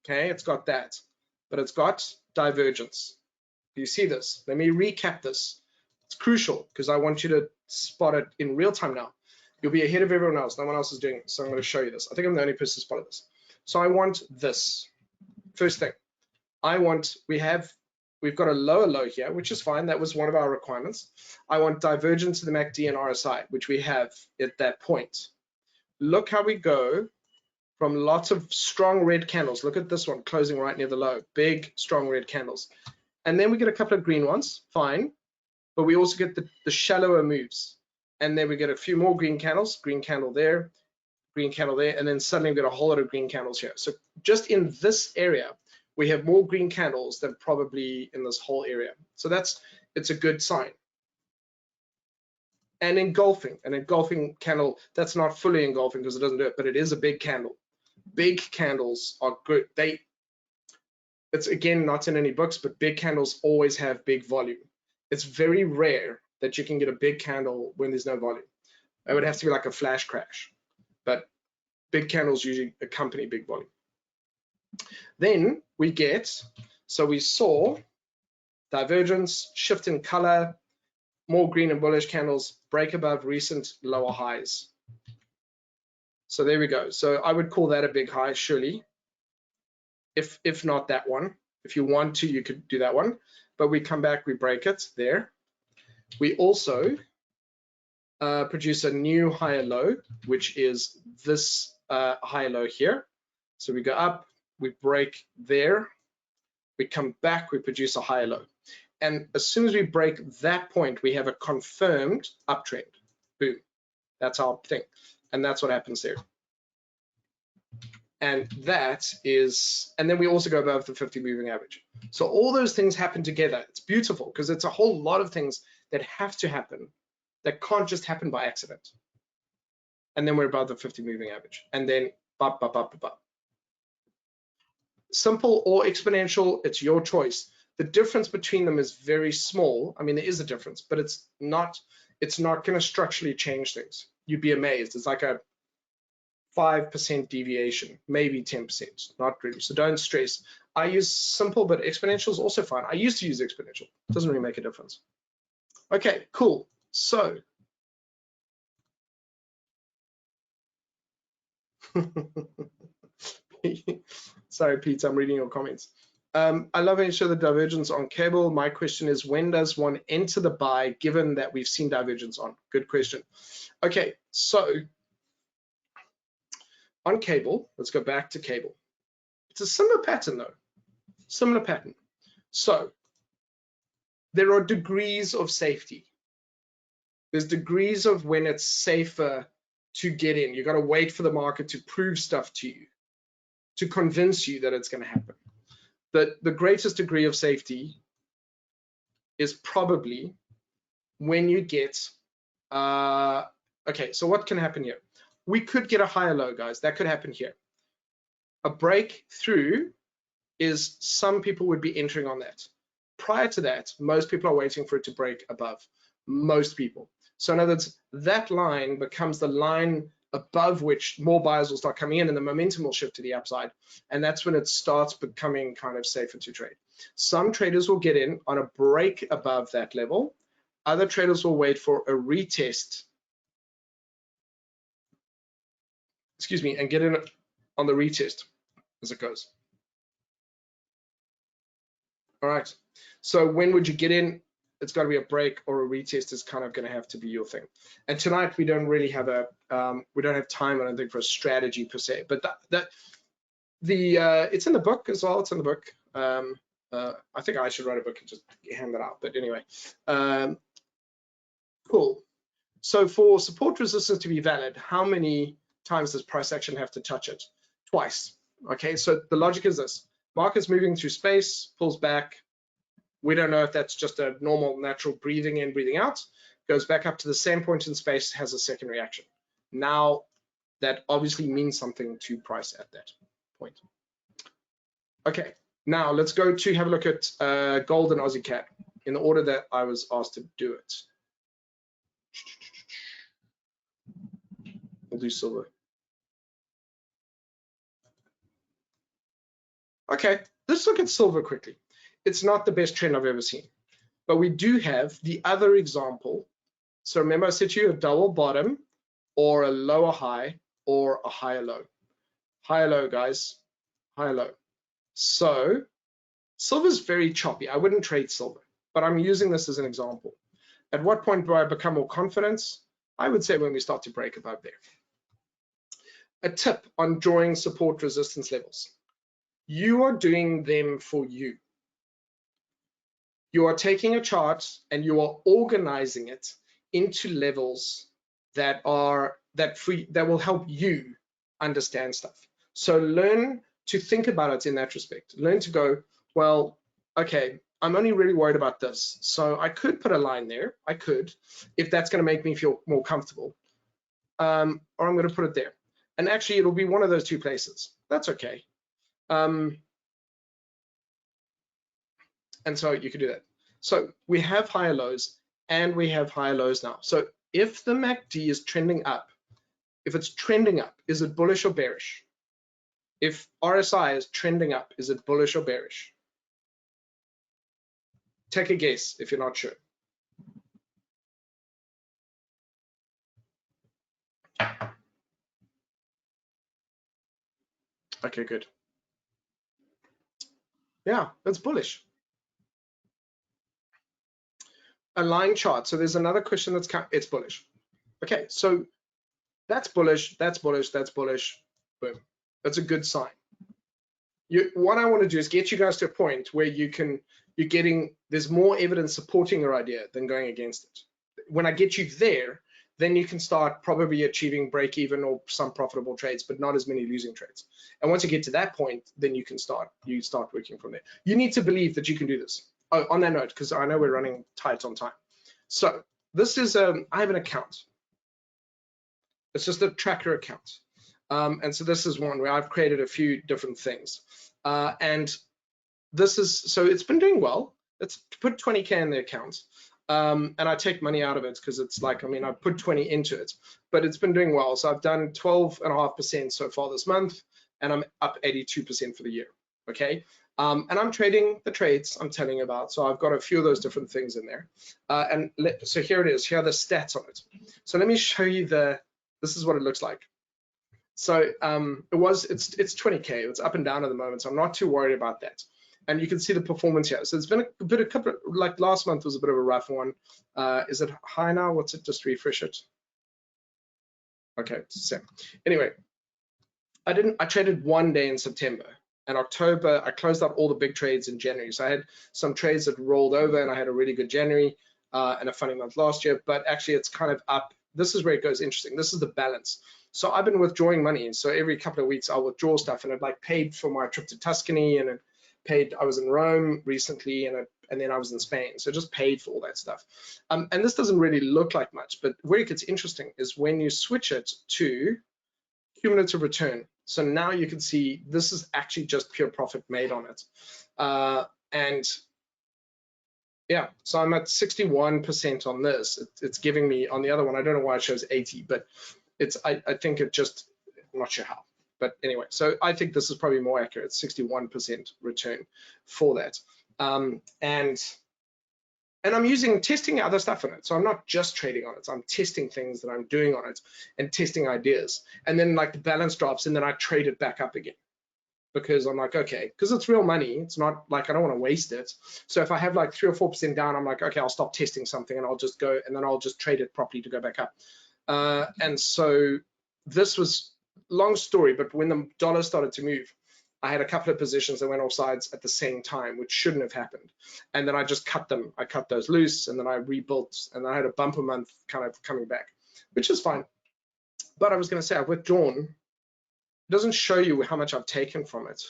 Okay, it's got that, but it's got divergence. Do you see this? Let me recap this. It's crucial because I want you to spot it in real time now. You'll be ahead of everyone else. No one else is doing it. So I'm going to show you this. I think I'm the only person who spotted this. So I want this. First thing, we've got a lower low here, which is fine. That was one of our requirements. I want divergence to the MACD and RSI, which we have at that point. Look how we go from lots of strong red candles. Look at this one closing right near the low. Big, strong red candles. And then we get a couple of green ones, fine. But we also get the shallower moves. And then we get a few more green candles, green candle there, and then suddenly we get a whole lot of green candles here. So just in this area, we have more green candles than probably in this whole area. So it's a good sign. And engulfing, an engulfing candle, that's not fully engulfing because it doesn't do it, but it is a big candle. Big candles are good. It's again not in any books, but big candles always have big volume. It's very rare that you can get a big candle when there's no volume. It would have to be like a flash crash, but big candles usually accompany big volume. Then we saw divergence, shift in color, more green and bullish candles, break above recent lower highs. So there we go. So I would call that a big high, surely. If not that one. If you want to, you could do that one. But we come back, we break it there. We also produce a new higher low, which is this higher low here. So we go up, we break there, we come back, we produce a higher low. And as soon as we break that point, we have a confirmed uptrend. Boom. That's our thing. And that's what happens there. And then we also go above the 50 moving average. So all those things happen together. It's beautiful because it's a whole lot of things that have to happen That can't just happen by accident. And then we're above the 50 moving average. And then bop, bop, bop, bop, bop. Simple or exponential, it's your choice. The difference between them is very small. I mean, there is a difference, but it's not going to structurally change things. You'd be amazed. It's like a 5% deviation, maybe 10%, not really. So don't stress. I use simple, but exponential is also fine. I used to use exponential. It doesn't really make a difference. Okay, cool. So sorry, Pete, I'm reading your comments. I love how you show the divergence on cable. My question is, when does one enter the buy given that we've seen divergence on? Good question. Okay, so on cable, let's go back to cable. It's a similar pattern though, similar pattern. So there are degrees of safety. There's degrees of when it's safer to get in. You got to wait for the market to prove stuff to you, to convince you that it's going to happen. The greatest degree of safety is probably when you get, okay, so what can happen here? We could get a higher low, guys. That could happen here. A breakthrough is some people would be entering on that. Prior to that, most people are waiting for it to break above. Most people. So in other words, that line becomes the line above which more buyers will start coming in and the momentum will shift to the upside. And that's when it starts becoming kind of safer to trade. Some traders will get in on a break above that level. Other traders will wait for a retest, excuse me, and get in on the retest as it goes. All right, so when would you get in? It's got to be a break or a retest is kind of going to have to be your thing. And tonight we don't really have a, we don't have time, I don't think, for a strategy per se, but it's in the book as well. It's in the book. I think I should write a book and just hand that out. But anyway, cool. So for support resistance to be valid, how many times does price action have to touch it? Twice. Okay, so the logic is this: market's moving through space, pulls back. We don't know if that's just a normal, natural breathing in, breathing out, goes back up to the same point in space, has a second reaction. Now, that obviously means something to price at that point. Okay, now let's go to have a look at gold and Aussie CAD in the order that I was asked to do it. We'll do silver. Okay, let's look at silver quickly. It's not the best trend I've ever seen, but we do have the other example. So remember I said to you a double bottom or a lower high or a higher low. Higher low, guys, higher low. So silver's very choppy. I wouldn't trade silver, but I'm using this as an example. At what point do I become more confident? I would say when we start to break above there. A tip on drawing support resistance levels. You are doing them for you. You are taking a chart and you are organizing it into levels that will help you understand stuff. So learn to think about it in that respect. Learn to go, well, okay, I'm only really worried about this. So I could put a line there. I could, if that's going to make me feel more comfortable. Or I'm going to put it there. And actually, it'll be one of those two places. That's okay. And so you can do that. So we have higher lows and we have higher lows now. So if the MACD is trending up, if it's trending up, is it bullish or bearish? If RSI is trending up, is it bullish or bearish? Take a guess if you're not sure. Okay, good. Yeah, it's bullish. A line chart. So there's another question that's come. It's bullish. Okay, so that's bullish, that's bullish, that's bullish. Boom. That's a good sign. What I want to do is get you guys to a point where there's more evidence supporting your idea than going against it. When I get you there, then you can start probably achieving break even or some profitable trades, but not as many losing trades. And once you get to that point, then you start working from there. You need to believe that you can do this. Oh, on that note, because I know we're running tight on time. So this is I have an account. It's just a tracker account. And so this is one where I've created a few different things. And this is, so it's been doing well. Let's put 20K in the account. And I take money out of it because it's like, I mean, I put 20 into it, but it's been doing well. So I've done 12.5% so far this month, and I'm up 82% for the year. Okay. And I'm trading the trades I'm telling you about. So I've got a few of those different things in there. So here it is. Here are the stats on it. So let me show you this is what it looks like. So it's 20K. It's up and down at the moment. So I'm not too worried about that. And you can see the performance here. So it's been a couple, like last month was a bit of a rough one. Is it high now? What's it? Just refresh it. Okay, same. Anyway, I traded one day in September. And October, I closed out all the big trades in January. So I had some trades that rolled over, and I had a really good January and a funny month last year. But actually, it's kind of up. This is where it goes interesting. This is the balance. So I've been withdrawing money. So every couple of weeks, I'll withdraw stuff, and it like paid for my trip to Tuscany, and it paid. I was in Rome recently, and then I was in Spain. So it just paid for all that stuff. And this doesn't really look like much, but where it gets interesting is when you switch it to cumulative return. So now you can see this is actually just pure profit made on it. And yeah, so I'm at 61% on this. It's giving me on the other one. I don't know why it shows 80, but I think it just, I'm not sure how. But anyway, so I think this is probably more accurate, 61% return for that. And I'm testing other stuff on it. So I'm not just trading on it. So I'm testing things that I'm doing on it and testing ideas. And then like the balance drops, and then I trade it back up again. Because I'm like, okay, because it's real money. It's not like I don't want to waste it. So if I have like 3 or 4% down, I'm like, okay, I'll stop testing something and I'll just go, and then I'll just trade it properly to go back up. And so this was long story, but when the dollar started to move, I had a couple of positions that went off sides at the same time, which shouldn't have happened. And then I just cut them. I cut those loose, and then I rebuilt, and I had a bumper month kind of coming back, which is fine. But I was going to say I've withdrawn. It doesn't show you how much I've taken from it.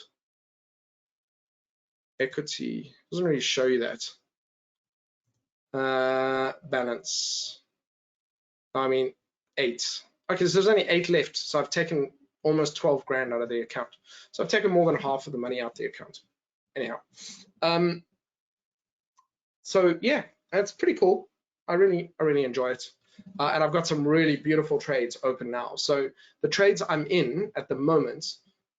Equity doesn't really show you that. Balance. I mean, 8. Okay, so there's only 8 left. So I've taken almost 12 grand out of the account. So I've taken more than half of the money out the account. Anyhow, so yeah, that's pretty cool. I really enjoy it. And I've got some really beautiful trades open now. So the trades I'm in at the moment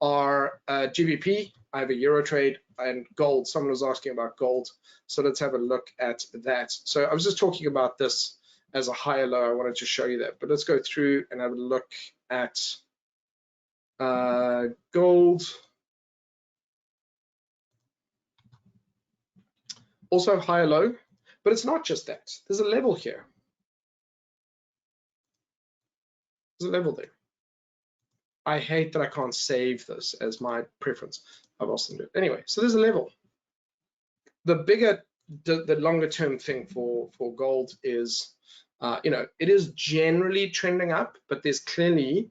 are GBP. I have a euro trade, and gold. Someone was asking about gold. So let's have a look at that. So I was just talking about this as a higher low. I wanted to show you that, but let's go through and have a look at gold. Also higher low, but it's not just that. There's a level here. There's a level there. I hate that I can't save this as my preference. I've also done it. Anyway, so there's a level. The bigger, the longer term thing for gold is, it is generally trending up, but there's clearly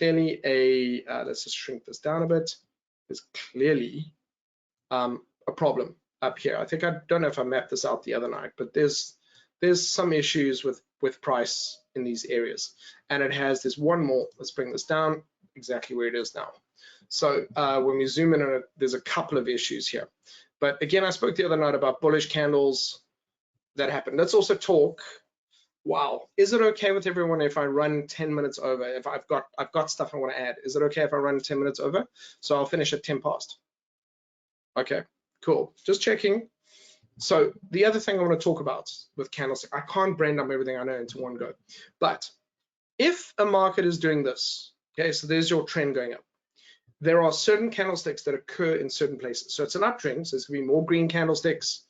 a, let's just shrink this down a bit. There's clearly a problem up here. I think, I don't know if I mapped this out the other night, but there's some issues with price in these areas. And there's one more. Let's bring this down exactly where it is now. So when we zoom in on it, there's a couple of issues here. But again, I spoke the other night about bullish candles that happened. Let's also talk. Wow, is it okay with everyone if I run 10 minutes over? If I've got stuff I want to add, is it okay if I run 10 minutes over? So I'll finish at 10 past. Okay, cool. Just checking. So the other thing I want to talk about with candlestick, I can't brain dump everything I know into one go. But if a market is doing this, okay, so there's your trend going up. There are certain candlesticks that occur in certain places. So it's an uptrend, so there's going to be more green candlesticks,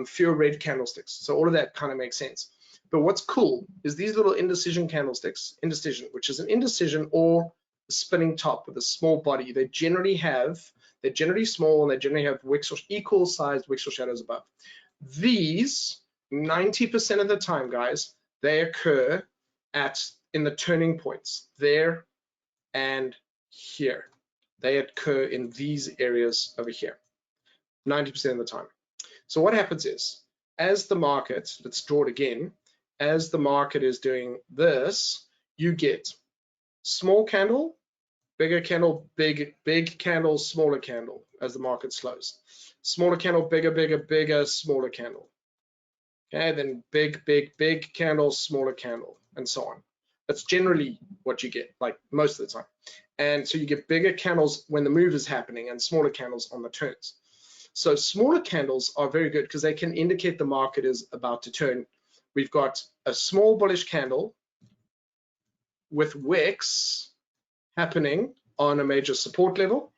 fewer red candlesticks. So all of that kind of makes sense. But what's cool is these little indecision candlesticks, indecision, which is an indecision or a spinning top with a small body. They're generally small, and they generally have wicks or equal sized wicks or shadows above. These 90% of the time, guys, they occur in the turning points there and here. They occur in these areas over here 90% of the time. So what happens is, as the market, let's draw it again, as the market is doing this, you get small candle, bigger candle, big candle, smaller candle as the market slows. Smaller candle, bigger, smaller candle. Okay, then big candle, smaller candle, and so on. That's generally what you get, like most of the time. And so you get bigger candles when the move is happening and smaller candles on the turns. So smaller candles are very good because they can indicate the market is about to turn. We've got a small bullish candle with wicks happening on a major support level.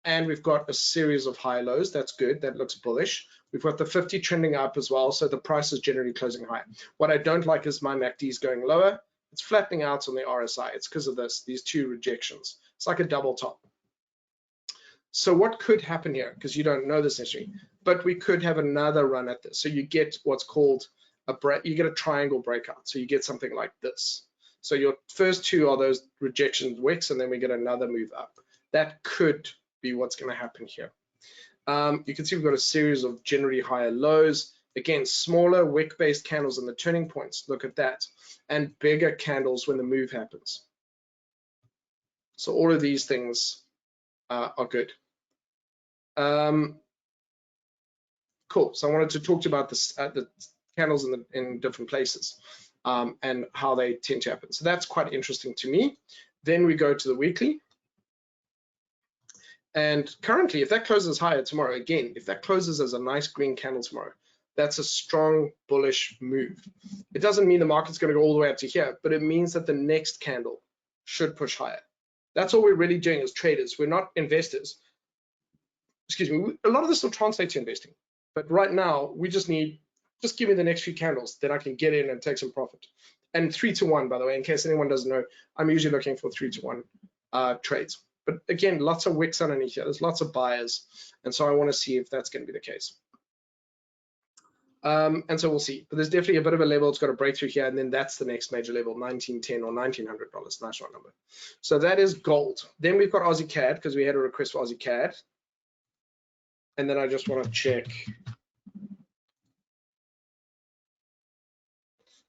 And we've got a series of high lows. That's good. That looks bullish. We've got the 50 trending up as well. So the price is generally closing high. What I don't like is my MACD is going lower. It's flattening out on the RSI. It's because of these two rejections. It's like a double top. So what could happen here? Because you don't know this necessarily, but we could have another run at this. So you get what's called you get a triangle breakout. So you get something like this. So your first two are those rejection wicks, and then we get another move up. That could be what's going to happen here. You can see we've got a series of generally higher lows. Again, smaller wick-based candles in the turning points. Look at that. And bigger candles when the move happens. So all of these things are good. Cool. So I wanted to talk to you about this, the candles in different places and how they tend to happen. So that's quite interesting to me. Then we go to the weekly. And currently, if that closes higher tomorrow, again, if that closes as a nice green candle tomorrow, that's a strong bullish move. It doesn't mean the market's going to go all the way up to here, but it means that the next candle should push higher. That's all we're really doing as traders. We're not investors. Excuse me. A lot of this will translate to investing. But right now, we just need, just give me the next few candles, then I can get in and take some profit. And 3 to 1, by the way, in case anyone doesn't know, I'm usually looking for 3 to 1 trades. But again, lots of wicks underneath here. There's lots of buyers. And so I want to see if that's going to be the case. And so we'll see. But there's definitely a bit of a level. It's got to break through here. And then that's the next major level, $19.10 or $1,900. Nice round number. So that is gold. Then we've got Aussie CAD because we had a request for Aussie CAD. And then I just want to check.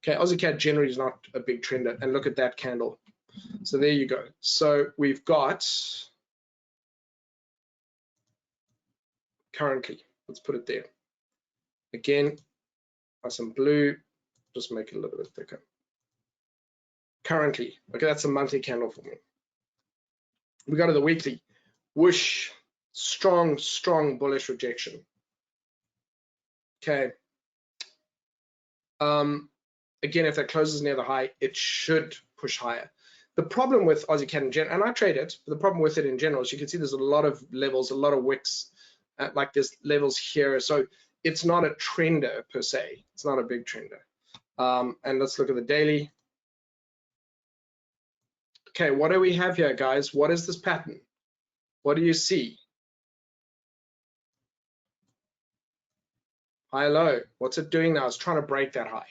Okay, Aussie CAD generally is not a big trend. And look at that candle. So there you go. So we've got currently, let's put it there. Again, some blue, just make it a little bit thicker. Currently, okay, that's a monthly candle for me. We go to the weekly. Whoosh, strong bullish rejection. Okay. Again, if that closes near the high, it should push higher. The problem with Aussie CAD in general, and I trade it, but the problem with it in general is you can see there's a lot of levels, a lot of wicks, like there's levels here. So it's not a trender per se. It's not a big trender. And let's look at the daily. Okay, what do we have here, guys? What is this pattern? What do you see? High, low. What's it doing now? It's trying to break that high.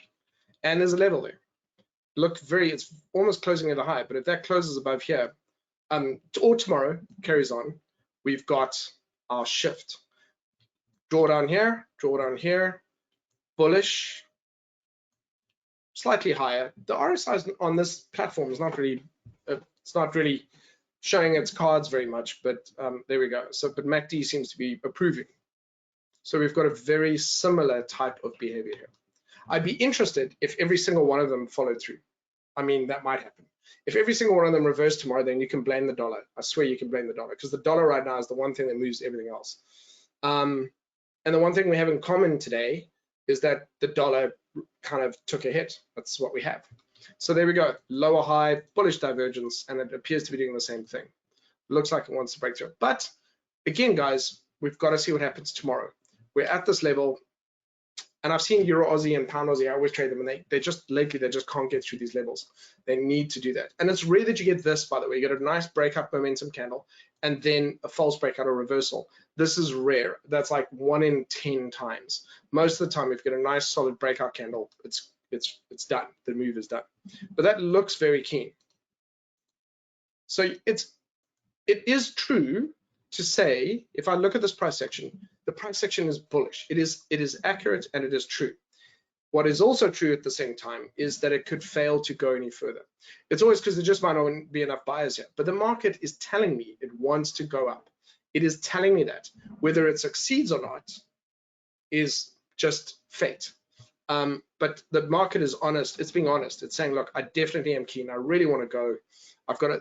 And there's a level there. It's almost closing at a high, but if that closes above here, or tomorrow carries on, we've got our shift. Drawdown here, bullish, slightly higher. The RSI on this platform is not really, it's not really showing its cards very much, but there we go. So, but MACD seems to be approving. So we've got a very similar type of behavior here. I'd be interested if every single one of them followed through. I mean, that might happen. If every single one of them reversed tomorrow, then you can blame the dollar. I swear you can blame the dollar because the dollar right now is the one thing that moves everything else. And the one thing we have in common today is that the dollar kind of took a hit. That's what we have. So there we go, lower high, bullish divergence, and it appears to be doing the same thing. Looks like it wants to break through. But again, guys, we've got to see what happens tomorrow. We're at this level. And I've seen Euro Aussie and Pound Aussie. I always trade them, and they just can't get through these levels. They need to do that. And it's rare that you get this, by the way. You get a nice breakup momentum candle, and then a false breakout or reversal. This is rare. That's like 1 in 10 times. Most of the time, if you get a nice solid breakout candle, it's done. The move is done. But that looks very keen. So it is true to say, if I look at this price section, the price section is bullish. It is accurate and it is true. What is also true at the same time is that it could fail to go any further. It's always because there just might not be enough buyers here. But the market is telling me it wants to go up. It is telling me that. Whether it succeeds or not is just fate. But the market is honest. It's being honest. It's saying, look, I definitely am keen. I really want to go.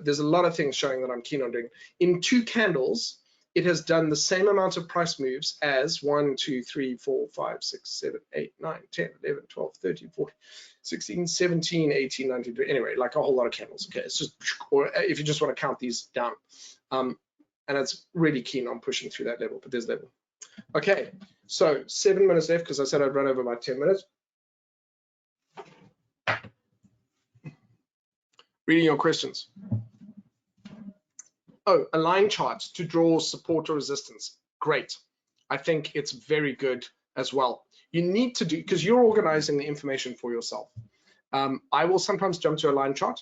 There's a lot of things showing that I'm keen on doing. In 2 candles, it has done the same amount of price moves as 1, 2, 3, 4, 5, 6, 7, 8, 9, 10, 11, 12, 13, 14, 16, 17, 18, 19, 20. Anyway, like a whole lot of candles. Okay, it's just, or if you just want to count these down. And it's really keen on pushing through that level, but there's level. Okay, so 7 minutes left because I said I'd run over by 10 minutes. Reading your questions. Oh, a line chart to draw support or resistance. Great. I think it's very good as well. You need to do, because you're organizing the information for yourself. I will sometimes jump to a line chart.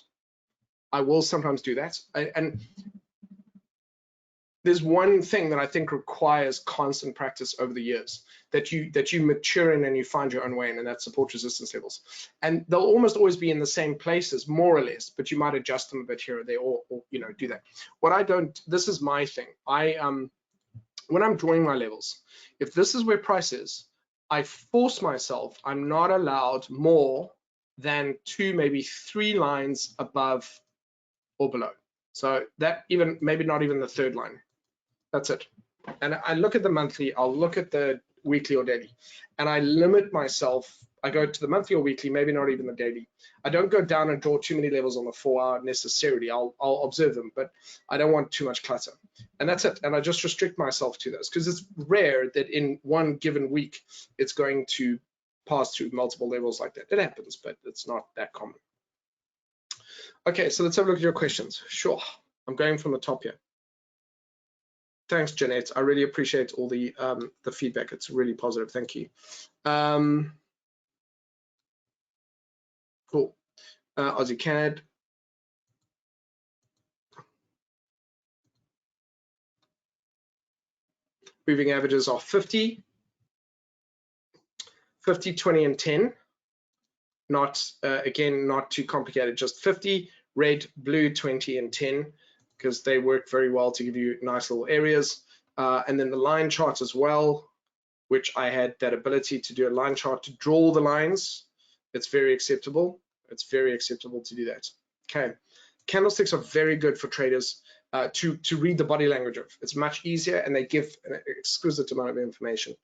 I will sometimes do that. And there's one thing that I think requires constant practice over the years, that you mature in and you find your own way in, and that's support resistance levels. And they'll almost always be in the same places, more or less, but you might adjust them a bit here or there, or do that. What I don't, this is my thing. When I'm drawing my levels, if this is where price is, I force myself, I'm not allowed more than 2, maybe 3 lines above or below. So that even, maybe not even the 3rd line. That's it. And I look at the monthly, I'll look at the weekly or daily, and I limit myself. I go to the monthly or weekly, maybe not even the daily. I don't go down and draw too many levels on the 4-hour necessarily. I'll observe them, but I don't want too much clutter. And that's it. And I just restrict myself to those, because it's rare that in one given week, it's going to pass through multiple levels like that. It happens, but it's not that common. Okay, so let's have a look at your questions. Sure, I'm going from the top here. Thanks, Jeanette. I really appreciate all the feedback. It's really positive. Thank you. Cool. Aussie CAD. Moving averages are 50, 50, 20, and 10. Not again, not too complicated. Just 50, red, blue, 20, and 10. Because they work very well to give you nice little areas. And then the line chart as well, which I had that ability to do a line chart to draw the lines. It's very acceptable. It's very acceptable to do that. Okay, candlesticks are very good for traders to read the body language of. It's much easier, and they give an exquisite amount of information.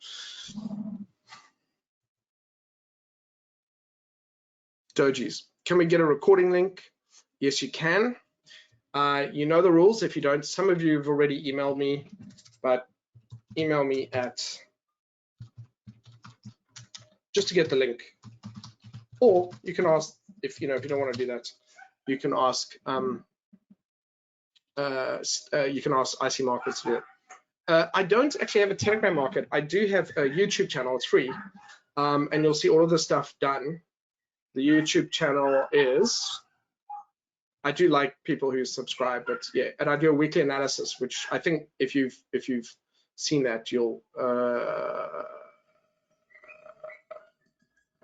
Dojis, can we get a recording link? Yes, you can. You know the rules. If you don't, some of you have already emailed me, but email me at just to get the link. Or you can ask, if you don't want to do that, you can ask IC Markets to do it. I don't actually have a Telegram market. I do have a YouTube channel. It's free, and you'll see all of the stuff done. The YouTube channel is. I do like people who subscribe, but yeah, and I do a weekly analysis, which I think if you've seen that, you'll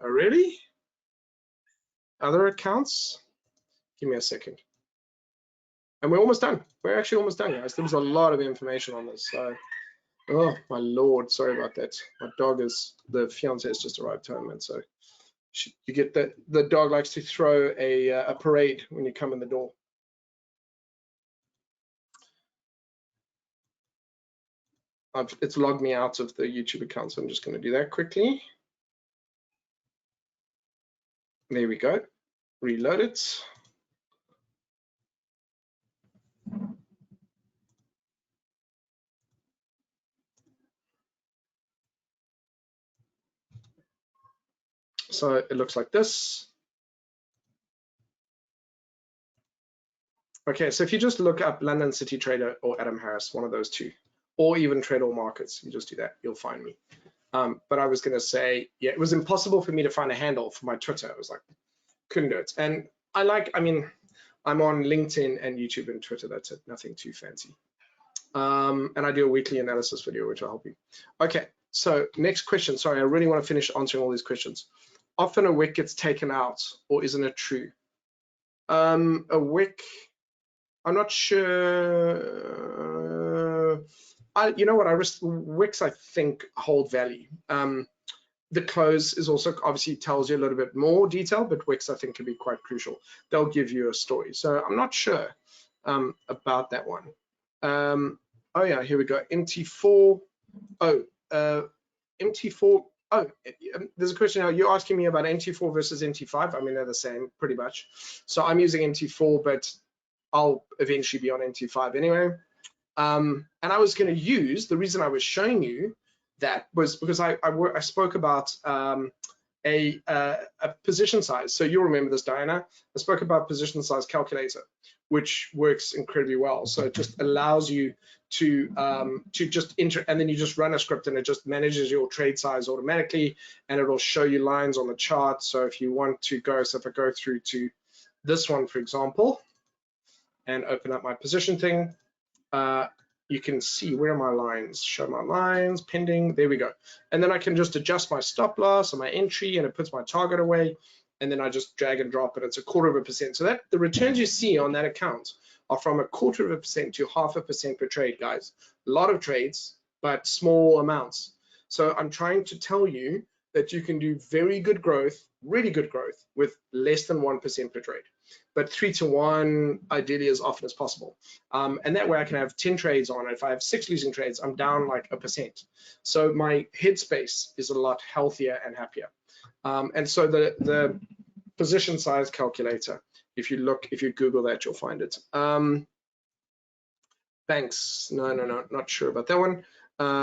really? Other accounts? Give me a second. And we're almost done. We're actually almost done, guys. There was a lot of information on this. So, oh my Lord, sorry about that. My dog the fiance has just arrived home, and so you get that the dog likes to throw a parade when you come in the door. It's logged me out of the YouTube account, so I'm just going to do that quickly. There we go. Reload it. So it looks like this. Okay, so if you just look up London City Trader or Adam Harris, one of those two, or even Trade All Markets, you just do that, you'll find me. But I was going to say, yeah, it was impossible for me to find a handle for my Twitter. I was like, couldn't do it. And I mean, I'm on LinkedIn and YouTube and Twitter. That's it, nothing too fancy. And I do a weekly analysis video, which will help you. Okay, so next question. Sorry, I really want to finish answering all these questions. often a wick gets taken out, or isn't it true? A wick, I'm not sure. You know what? Wicks I think hold value. The close is also obviously tells you a little bit more detail, but wicks I think can be quite crucial. They'll give you a story. So I'm not sure about that one. Oh yeah, here we go. MT4. Oh, MT4. Oh, there's a question now. You're asking me about MT4 versus MT5. I mean, they're the same pretty much. So I'm using MT4, but I'll eventually be on MT5 anyway. And I was going to use, the reason I was showing you that was because I spoke about a position size. So you'll remember this, Diana. I spoke about position size calculator, which works incredibly well. So it just allows you to just enter, and then you just run a script and it just manages your trade size automatically, and it'll show you lines on the chart. So if you want to go, so if I go through to this one, for example, and open up my position thing, you can see where are my lines, show my lines, pending, there we go. And then I can just adjust my stop loss and my entry, and it puts my target away, and then I just drag and drop it. It's 1/4%. So that the returns you see on that account are from 1/4% to 0.5% per trade, guys. A lot of trades, but small amounts. So I'm trying to tell you that you can do very good growth, really good growth, with less than 1% per trade. But 3 to 1 ideally as often as possible. And that way I can have 10 trades on. If I have 6 losing trades, I'm down like 1%. So my headspace is a lot healthier and happier. And so the position size calculator, if you Google that, you'll find it. Thanks. No, not sure about that one.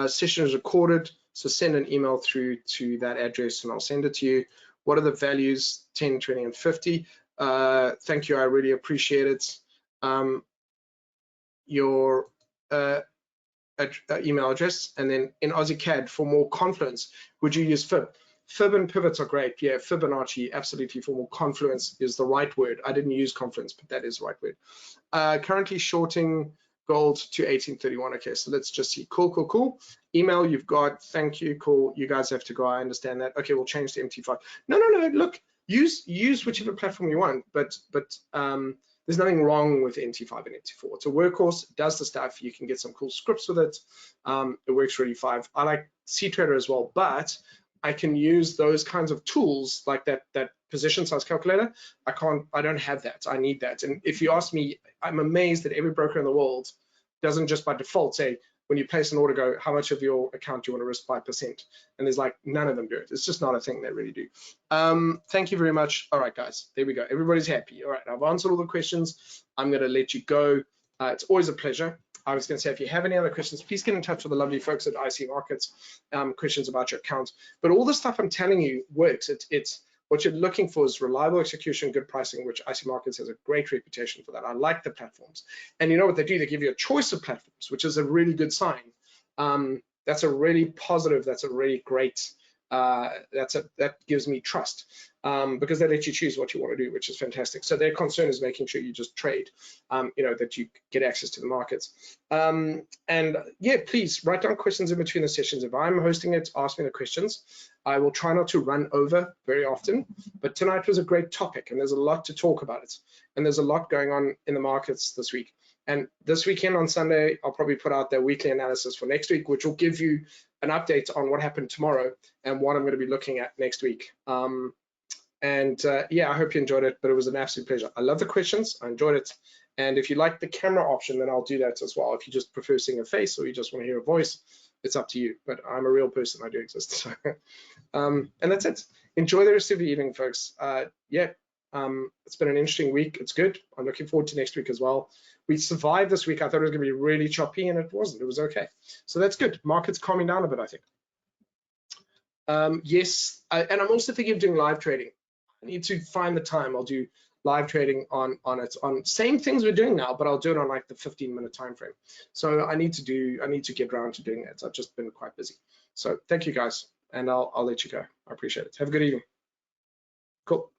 Session is recorded, so send an email through to that address and I'll send it to you. What are the values? 10, 20, and 50. Thank you, I really appreciate it. Your email address, and then in Aussie CAD for more confluence, would you use Fib? Fib and pivots are great. Yeah, Fibonacci, absolutely, for more confluence is the right word. I didn't use confluence, but that is the right word. Currently shorting gold to 1831. Okay, so let's just see. Cool. Email you've got. Thank you. Cool. You guys have to go. I understand that. Okay, we'll change to MT5. No. Look, use whichever platform you want, but there's nothing wrong with MT5 and MT4. It's a workhorse. It does the stuff. You can get some cool scripts with it. It works really fine. I like CTrader as well, but I can use those kinds of tools like that position size calculator. I don't have that. I need that. And if you ask me, I'm amazed that every broker in the world doesn't just by default say, when you place an order, go, how much of your account do you want to risk by percent? And there's like, none of them do it. It's just not a thing they really do. Thank you very much. All right, guys, there we go. Everybody's happy. All right, I've answered all the questions. I'm going to let you go. It's always a pleasure. I was going to say, if you have any other questions, please get in touch with the lovely folks at IC Markets, questions about your account. But all the stuff I'm telling you works. It's what you're looking for is reliable execution, good pricing, which IC Markets has a great reputation for that. I like the platforms. And you know what they do? They give you a choice of platforms, which is a really good sign. That's a really positive, that's a really great, that gives me trust, because they let you choose what you want to do, which is fantastic. So their concern is making sure you just trade, that you get access to the markets. And yeah, please write down questions in between the sessions. If I'm hosting it, ask me the questions. I will try not to run over very often, but tonight was a great topic and there's a lot to talk about it. And there's a lot going on in the markets this week. And this weekend on Sunday, I'll probably put out their weekly analysis for next week, which will give you an update on what happened tomorrow and what I'm going to be looking at next week. Yeah, I hope you enjoyed it, but it was an absolute pleasure. I love the questions. I enjoyed it. And if you like the camera option, then I'll do that as well. If you just prefer seeing a face or you just want to hear a voice, it's up to you. But I'm a real person. I do exist. So, and that's it. Enjoy the rest of your evening, folks. Yeah, it's been an interesting week. It's good. I'm looking forward to next week as well. We survived this week. I thought it was going to be really choppy, and it wasn't. It was okay. So that's good. Market's calming down a bit, I think. Yes, and I'm also thinking of doing live trading. I need to find the time. I'll do live trading on same things we're doing now, but I'll do it on like the 15-minute time frame. So I need to get around to doing that. I've just been quite busy. So thank you guys, and I'll let you go. I appreciate it. Have a good evening. Cool.